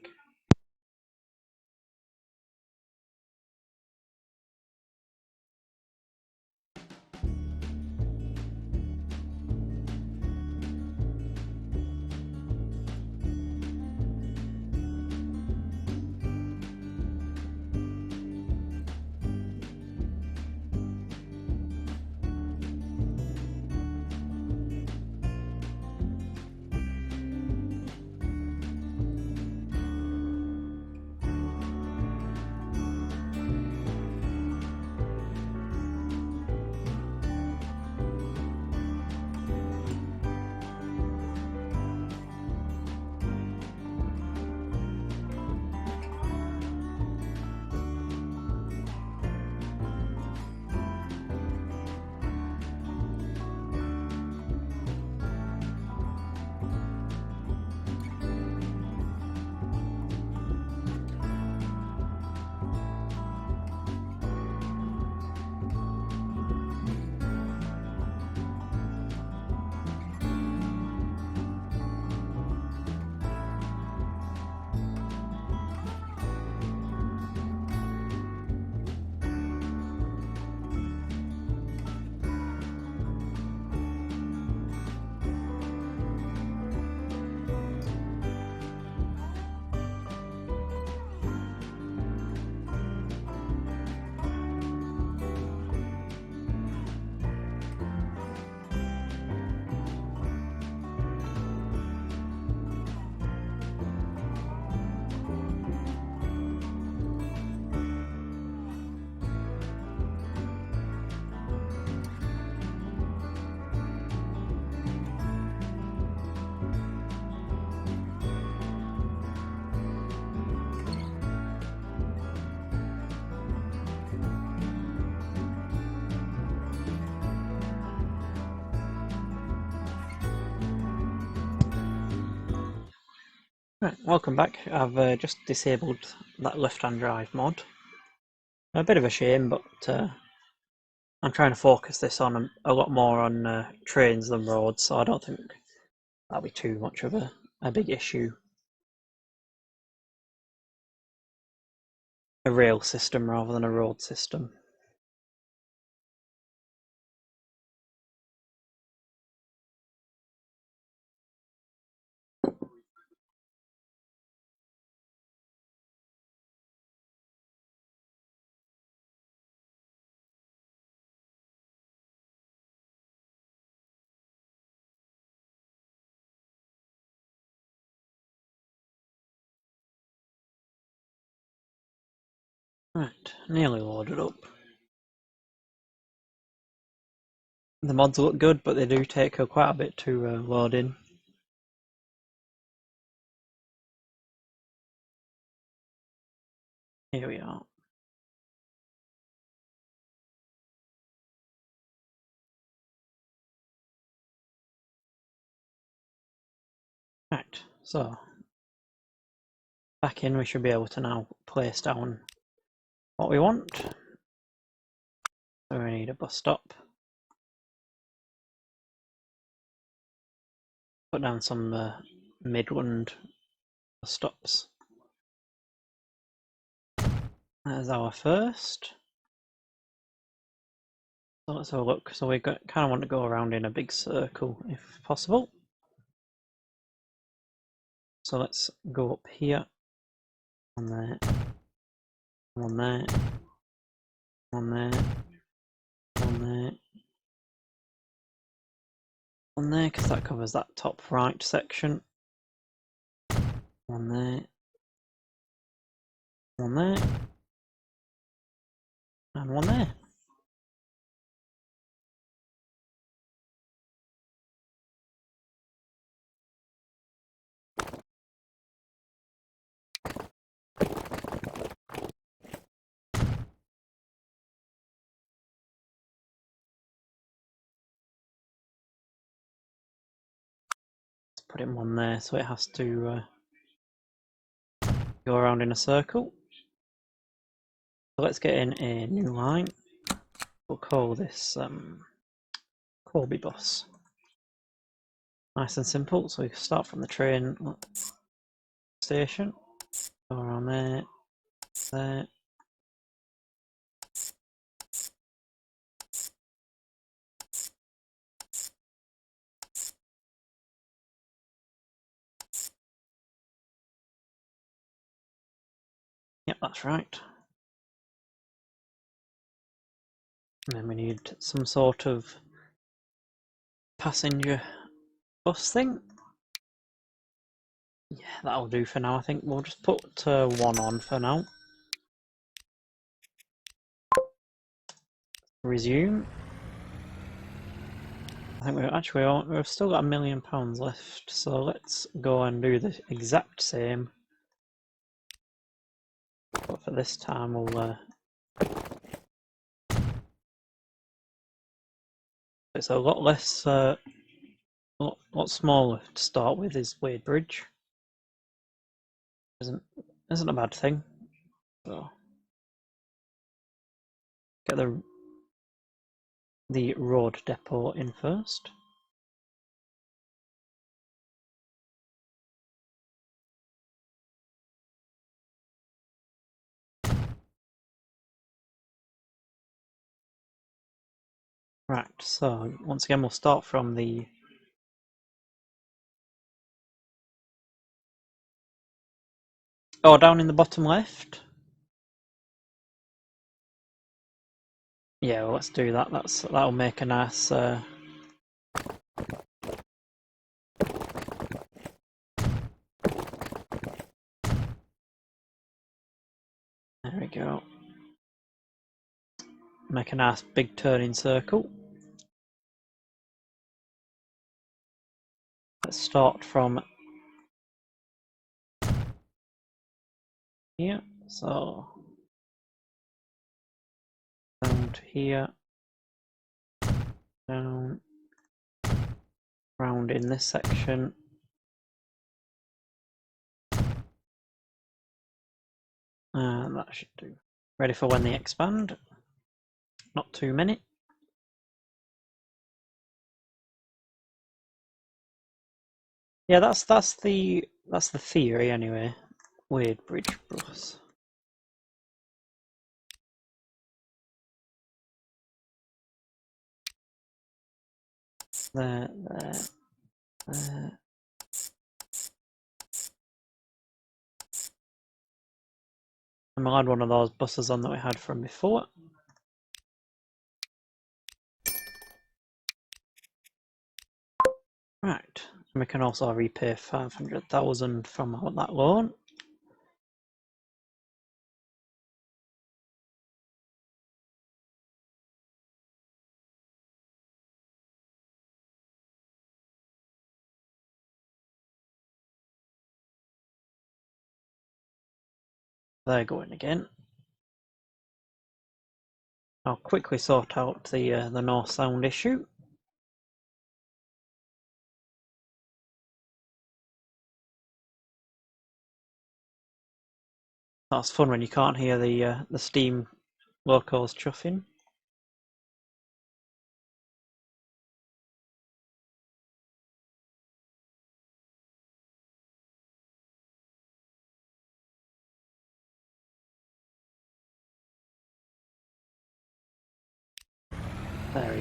Right, welcome back. I've just disabled that left-hand drive mod. A bit of a shame, but I'm trying to focus this on a lot more on trains than roads, so I don't think that'll be too much of a big issue. A rail system rather than a road system. Right, nearly loaded up. The mods look good, but they do take quite a bit to load in. Here we are. Right, so back in, we should be able to now place down what we want. So we need a bus stop. put down some Midland stops. There's our first. So let's have a look. So we kind of want to go around in a big circle if possible. So let's go up here, on there, on there, on there, on there, on there, because that covers that top right section. On there, on there, and one there. Put in one there, so it has to go around in a circle. So let's get in a new line. We'll call this Corby bus. Nice and simple. So we start from the train station, go around there, there. Yep, that's right. And then we need some sort of passenger bus thing. Yeah, that'll do for now. I think we'll just put one on for now. Resume. I think we've still got £1 million left, so let's go and do the exact same. But for this time, we'll. It's a lot less, a lot smaller to start with. Is Wadebridge isn't a bad thing. So get the road depot in first. Right, so once again we'll start from the down in the bottom left. Yeah, well, let's do that. That'll make a nice there we go. Make a nice big turning circle. Let's start from here. So down to here, down, round in this section. And that should do. Ready for when they expand. Not too many. Yeah, that's the theory anyway. Wadebridge bus. There. And we'll add one of those buses on that we had from before. Right, and we can also repay 500,000 from that loan. They're going again. I'll quickly sort out the North Sound issue. That's fun when you can't hear the steam locos chuffing.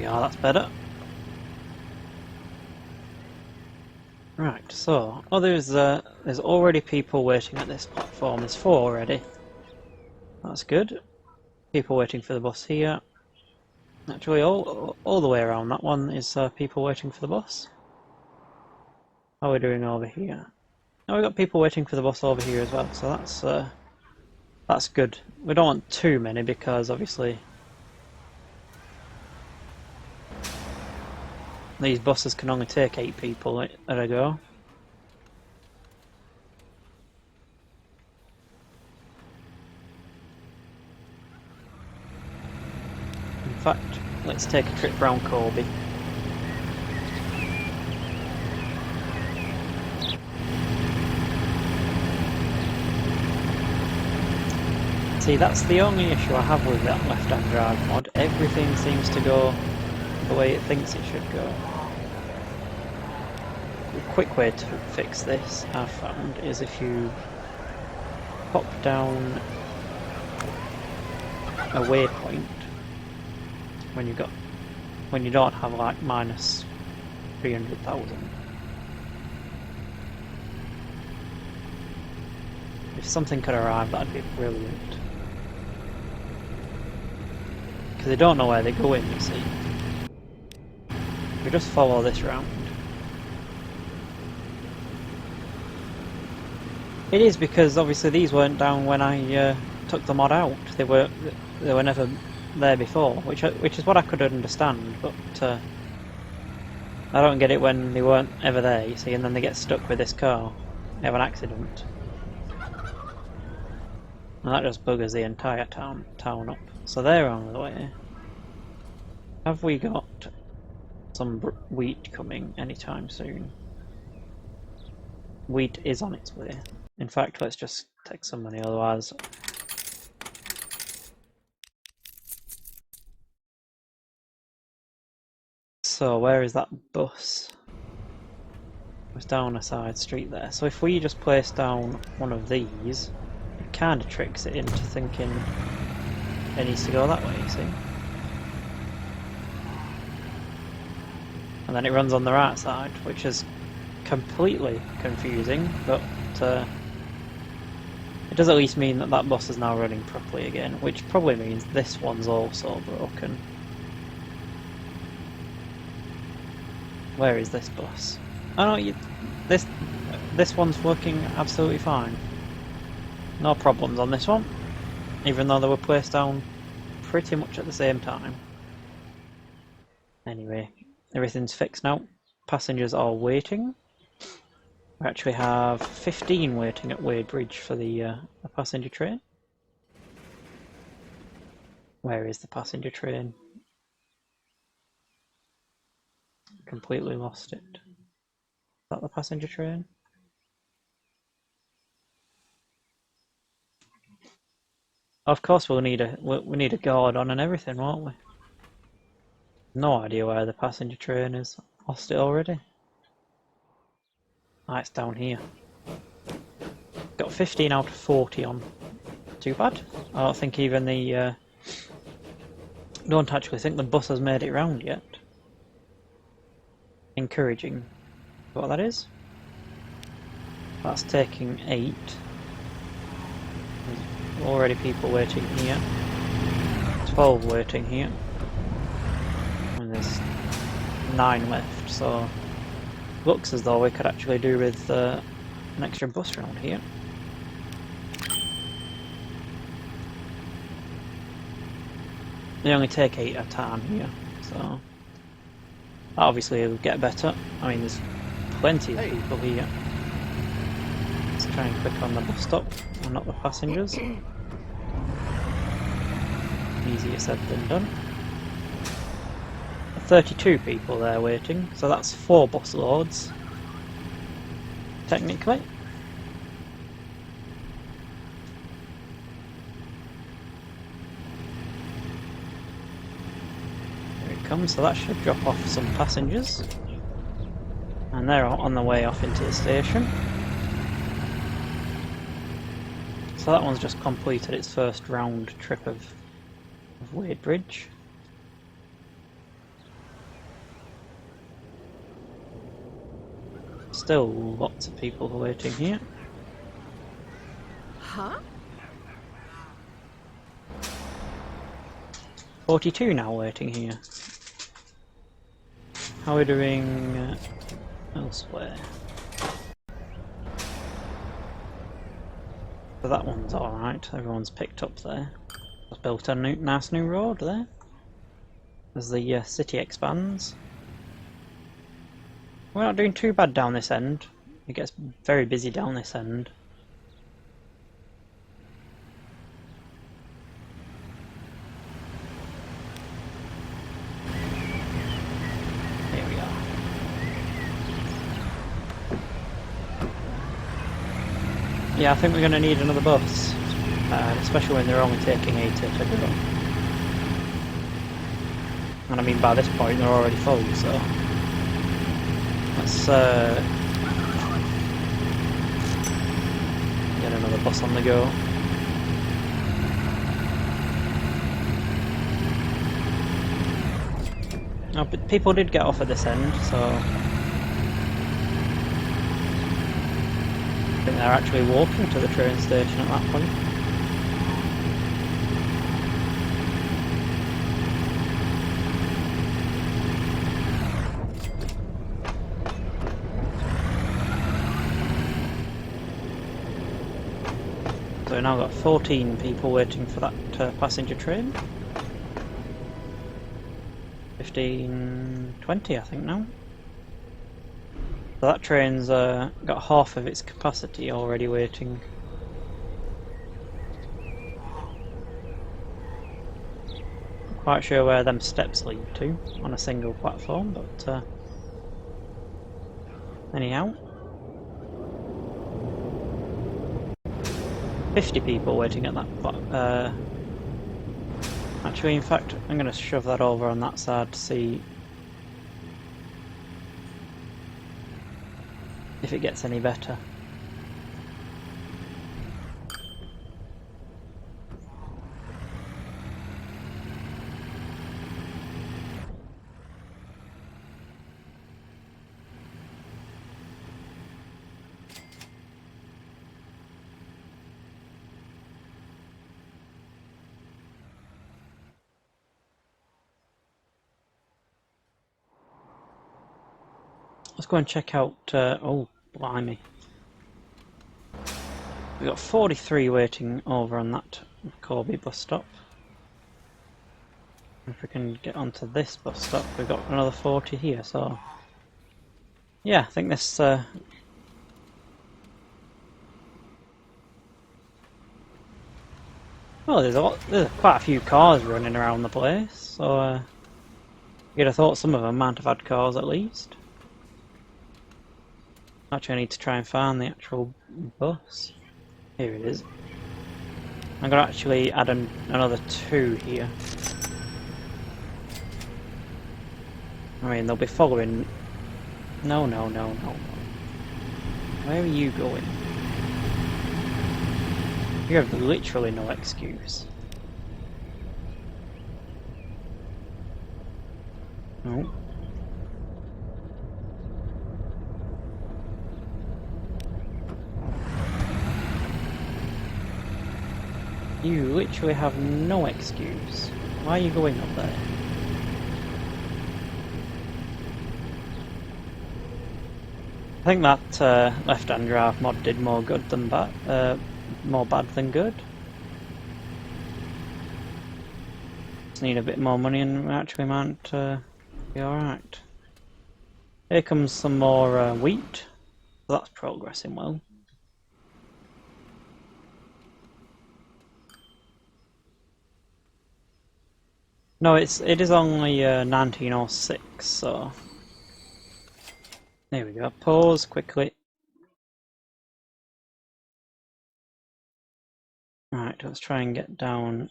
are, that's better. Right, so there's already people waiting at this platform. There's 4 already. That's good. People waiting for the bus here. Actually, all the way around that one is people waiting for the bus. How are we doing over here? Oh, we've got people waiting for the bus over here as well, so that's good. We don't want too many because obviously these buses can only take 8 people at a go. In fact, let's take a trip round Corby. See, that's the only issue I have with that left-hand drive mod. Everything seems to go the way it thinks it should go. A quick way to fix this, I've found, is if you pop down a waypoint when you don't have like minus 300,000. If something could arrive, that'd be brilliant. Because they don't know where they're going, you see. We just follow this round. It is because obviously these weren't down when I took the mod out. They were never there before, which is what I could understand, but I don't get it when they weren't ever there, you see, and then they get stuck with this car. They have an accident. And that just buggers the entire town up. So they're on the way. Have we got some wheat coming anytime soon? Wheat is on its way. In fact, let's just take some money, otherwise... So, where is that bus? It's down a side street there. So if we just place down one of these, it kind of tricks it into thinking it needs to go that way, you see? And then it runs on the right side, which is completely confusing, but it does at least mean that that bus is now running properly again, which probably means this one's also broken. Where is this bus? Oh no, this one's working absolutely fine. No problems on this one, even though they were placed down pretty much at the same time. Anyway, everything's fixed now. Passengers are waiting. We actually have 15 waiting at Wadebridge for the passenger train. Where is the passenger train? Completely lost it. Is that the passenger train? Of course we'll need a guard on and everything, won't we? No idea where the passenger train is. Lost it already. Ah, it's down here. Got 15 out of 40 on. Too bad. I don't think even the... don't actually think the bus has made it round yet. Encouraging. What that is? That's taking 8. There's already people waiting here. 12 waiting here. And there's 9 left, so... Looks as though we could actually do with an extra bus round here. They only take 8 at a time here, so obviously it'll get better. I mean, there's plenty of people here. Let's try and click on the bus stop and not the passengers. Easier said than done. 32 people there waiting, so that's 4 bus loads, technically. There it comes, so that should drop off some passengers. And they're on the way off into the station. So that one's just completed its first round trip of Wadebridge. still lots of people waiting here. Huh? 42 now waiting here. How are we doing elsewhere? So that one's alright, everyone's picked up there. I've built a nice new road there as the city expands. We're not doing too bad down this end. It gets very busy down this end. Here we are. Yeah, I think we're going to need another bus, especially when they're only taking 80 to go. And I mean, by this point they're already full, so let's get another bus on the go. Oh, but people did get off at this end, so I think they're actually walking to the train station at that point. So we've now got 14 people waiting for that passenger train. 15, 20 I think now. So that train's got half of its capacity already waiting. Not quite sure where them steps lead to on a single platform, but anyhow. 50 people waiting at that actually, in fact, I'm going to shove that over on that side to see if it gets any better. Let's go and check out. Oh, blimey. We've got 43 waiting over on that Corby bus stop. If we can get onto this bus stop, we've got another 40 here, so yeah, I think this well, there's quite a few cars running around the place, so you'd have thought some of them might have had cars at least. Actually, I need to try and find the actual bus. Here it is. I'm going to actually add another 2 here. I mean, they'll be following... No. Where are you going? You have literally no excuse. No. You literally have no excuse. Why are you going up there? I think that left-hand drive mod did more good than bad. More bad than good. Just need a bit more money and we actually might be alright. Here comes some more wheat. That's progressing well. No, it is only 1906, so there we go. Pause quickly. Right, let's try and get down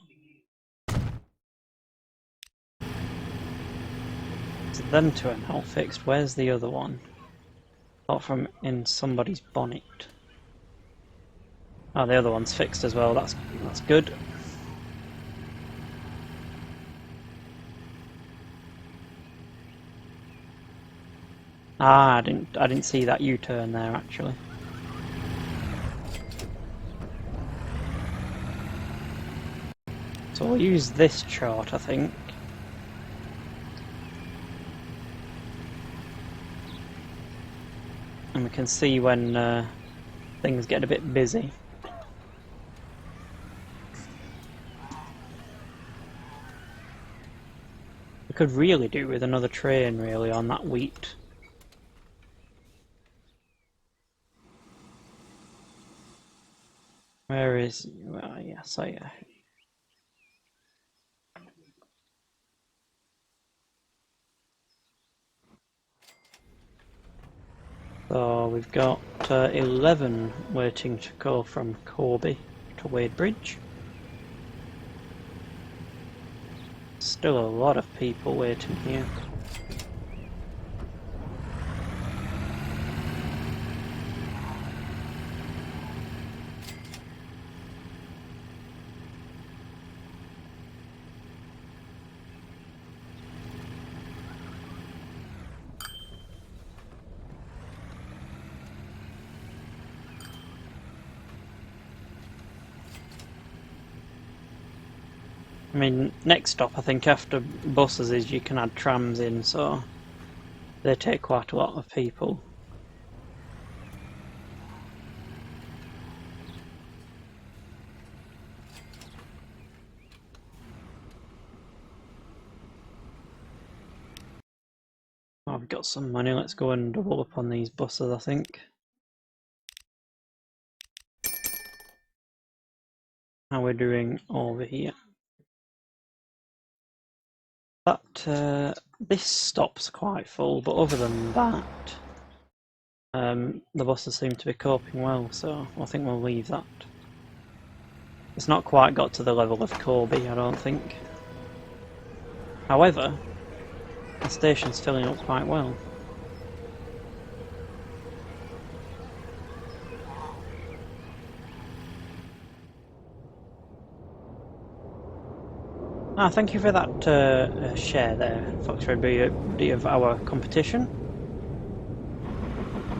to them two are now fixed. Where's the other one? Apart from in somebody's bonnet. Oh, the other one's fixed as well. That's good. Ah, I didn't see that U-turn there actually. So we'll use this chart, I think. And we can see when things get a bit busy. We could really do with another train really on that wheat. Where is... well, yes, So we've got 11 waiting to go from Corby to Wadebridge. Still a lot of people waiting here. I mean, next stop I think after buses is you can add trams in, so they take quite a lot of people. Oh, we've got some money, let's go and double up on these buses I think. How we're doing over here. That this stop's quite full, but other than that, the buses seem to be coping well, so I think we'll leave that. It's not quite got to the level of Corby, I don't think. However, the station's filling up quite well. Ah, thank you for that share there, Foxtrot Beauty, of our competition.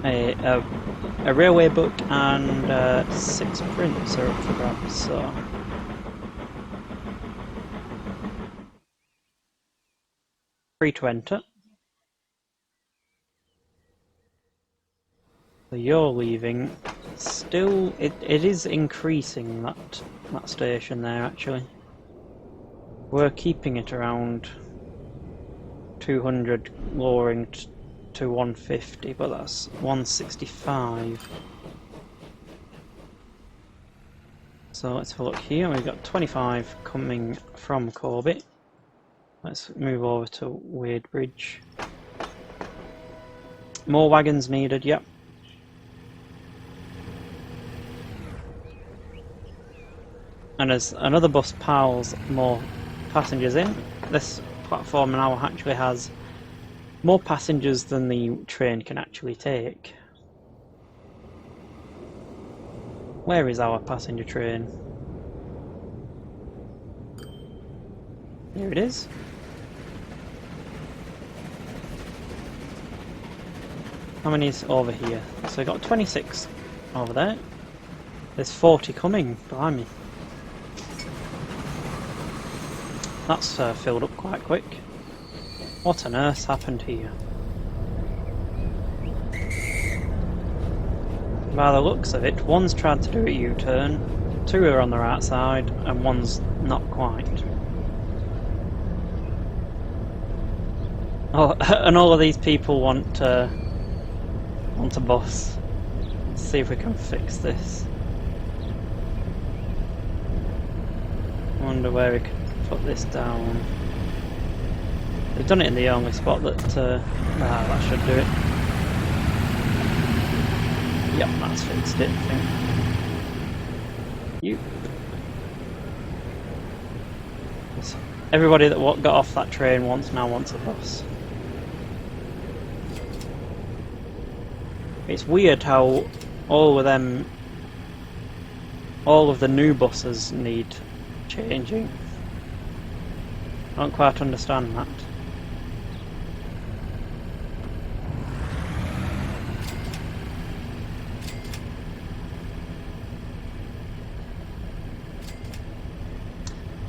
A railway book and 6 prints are up for grabs, so... free to enter. So you're leaving. Still, it is increasing, that station there actually. We're keeping it around 200, lowering to 150, but that's 165. So let's have a look here. We've got 25 coming from Corby. Let's move over to Wadebridge. More wagons needed, yep. And as another bus piles more passengers in, this platform now actually has more passengers than the train can actually take. Where is our passenger train? Here it is. How many is over here? So we've got 26 over there. There's 40 coming behind me. That's filled up quite quick. What on earth happened here? By the looks of it, one's tried to do a U-turn, 2 are on the right side, and one's not quite. Oh, and all of these people want a bus. Let's see if we can fix this. I wonder where we could put this down. They've done it in the only spot that that should do it. Yep, that's fixed it, I think. Everybody that got off that train now wants a bus. It's weird how all of the new buses need changing. I don't quite understand that.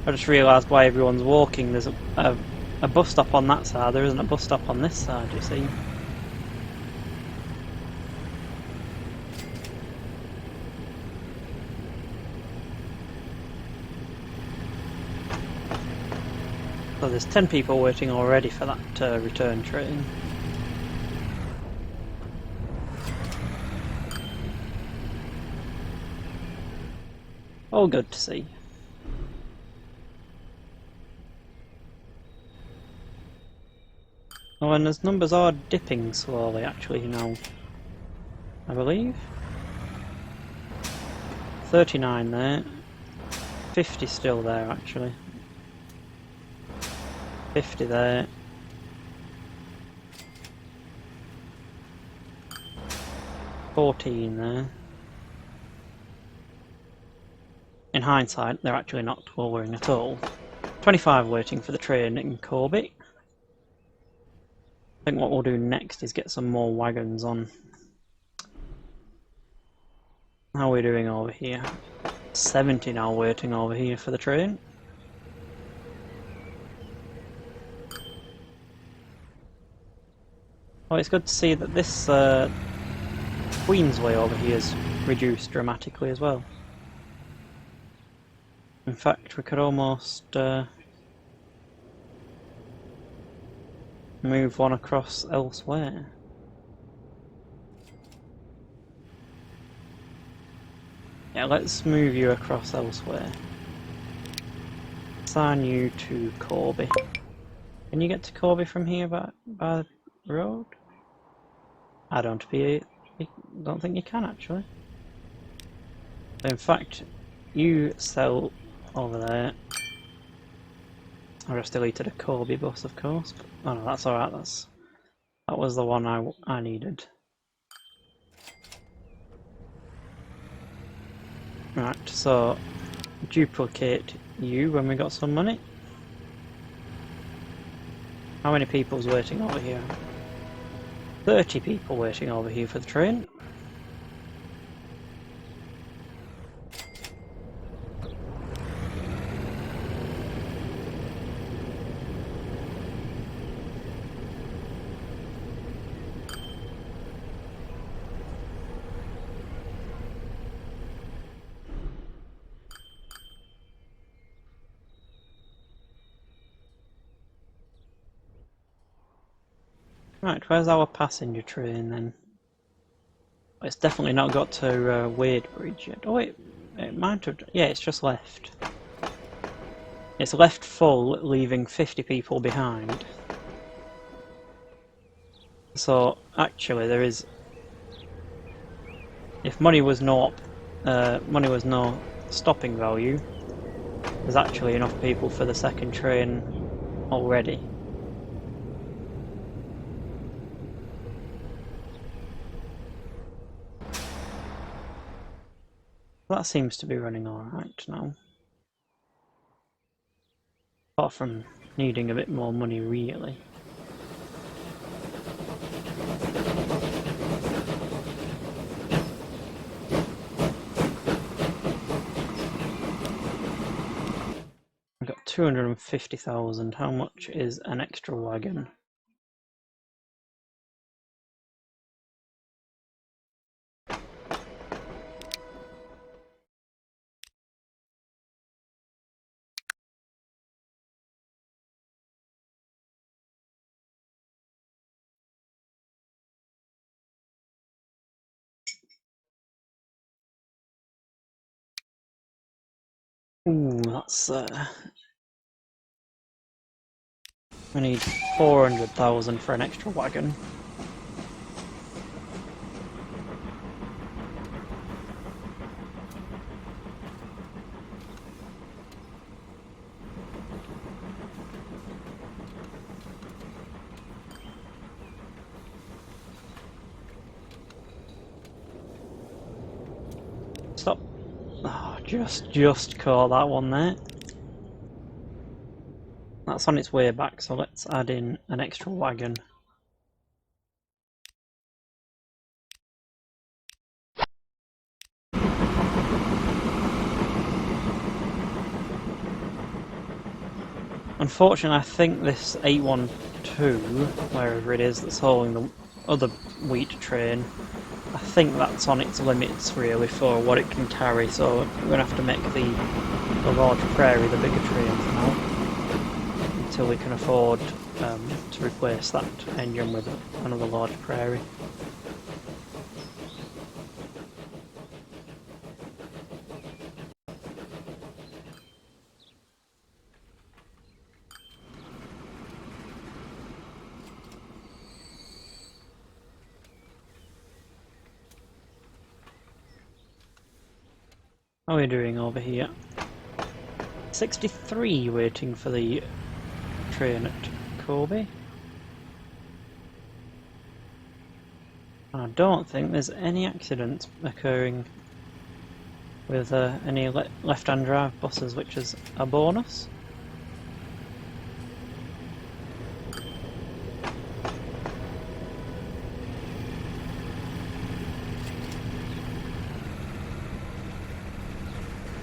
I just realised why everyone's walking. There's a bus stop on that side, there isn't a bus stop on this side, you see. So there's 10 people waiting already for that return train. All good to see. Oh, and his numbers are dipping slowly actually now, I believe. 39 there. 50 still there actually. 50 there. 14 there. In hindsight, they're actually not lowering at all. 25 waiting for the train in Corby. I think what we'll do next is get some more wagons on. How are we doing over here? 70 now waiting over here for the train. Well, it's good to see that this Queensway over here is reduced dramatically as well. In fact, we could almost move one across elsewhere. Yeah, let's move you across elsewhere. Assign you to Corby. Can you get to Corby from here by the road? I don't think you can actually. In fact, you sell over there. I just deleted a Corby bus, of course. But, oh no, that's alright. That was the one I needed. Right, so duplicate you when we got some money. How many people's waiting over here? 30 people waiting over here for the train. Right, where's our passenger train then? It's definitely not got to Wadebridge yet. Oh wait, it might have. Yeah, it's just left. It's left full, leaving 50 people behind. So actually, there is. If money was no stopping value, there's actually enough people for the second train already. That seems to be running alright now. Apart from needing a bit more money, really. I've got 250,000. How much is an extra wagon? Ooh, that's I need 400,000 for an extra wagon. Stop. Oh, just caught that one there. That's on its way back, so let's add in an extra wagon. Unfortunately, I think this 812, wherever it is that's hauling the other wheat train, I think that's on its limits really for what it can carry, so we're going to have to make the large prairie the bigger train for now, until we can afford to replace that engine with another large prairie. How are we doing over here? 63 waiting for the train at Kobe. And I don't think there's any accidents occurring with any left-hand drive buses, which is a bonus.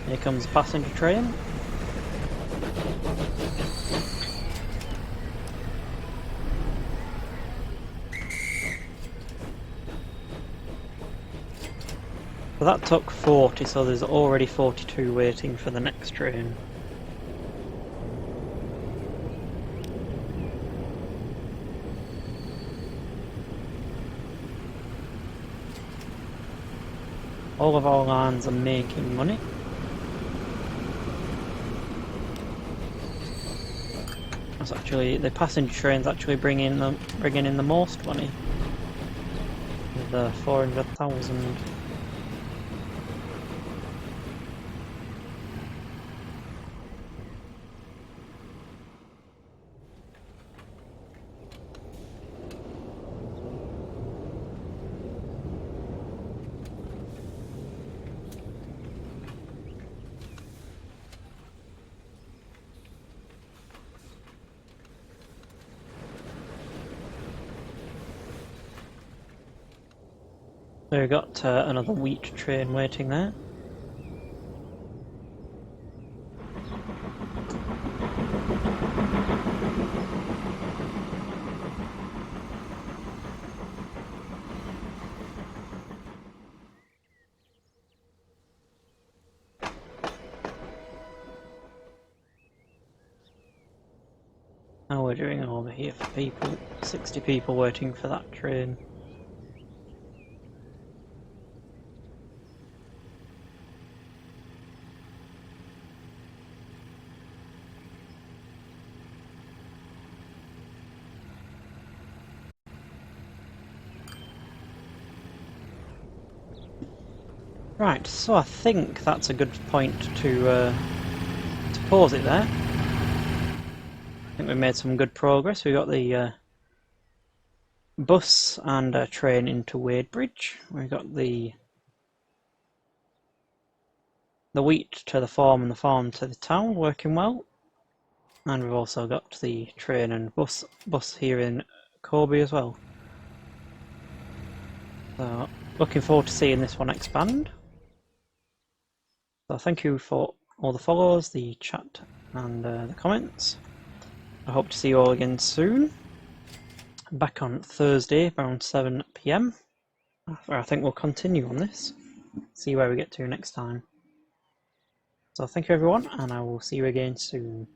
Here comes a passenger train. So that took 40, so there's already 42 waiting for the next train. All of our lines are making money. That's actually, the passenger train's actually bringing in the most money, with 400,000. So we've got another wheat train waiting there. How we're doing over here for people, 60 people waiting for that train. Right, so I think that's a good point to pause it there. I think we made some good progress. We got the bus and train into Wadebridge. We got the wheat to the farm and the farm to the town working well, and we've also got the train and bus here in Corby as well. So looking forward to seeing this one expand. So thank you for all the follows, the chat and the comments. I hope to see you all again soon. Back on Thursday around 7 PM, where I think we'll continue on this. See where we get to next time. So thank you everyone, and I will see you again soon.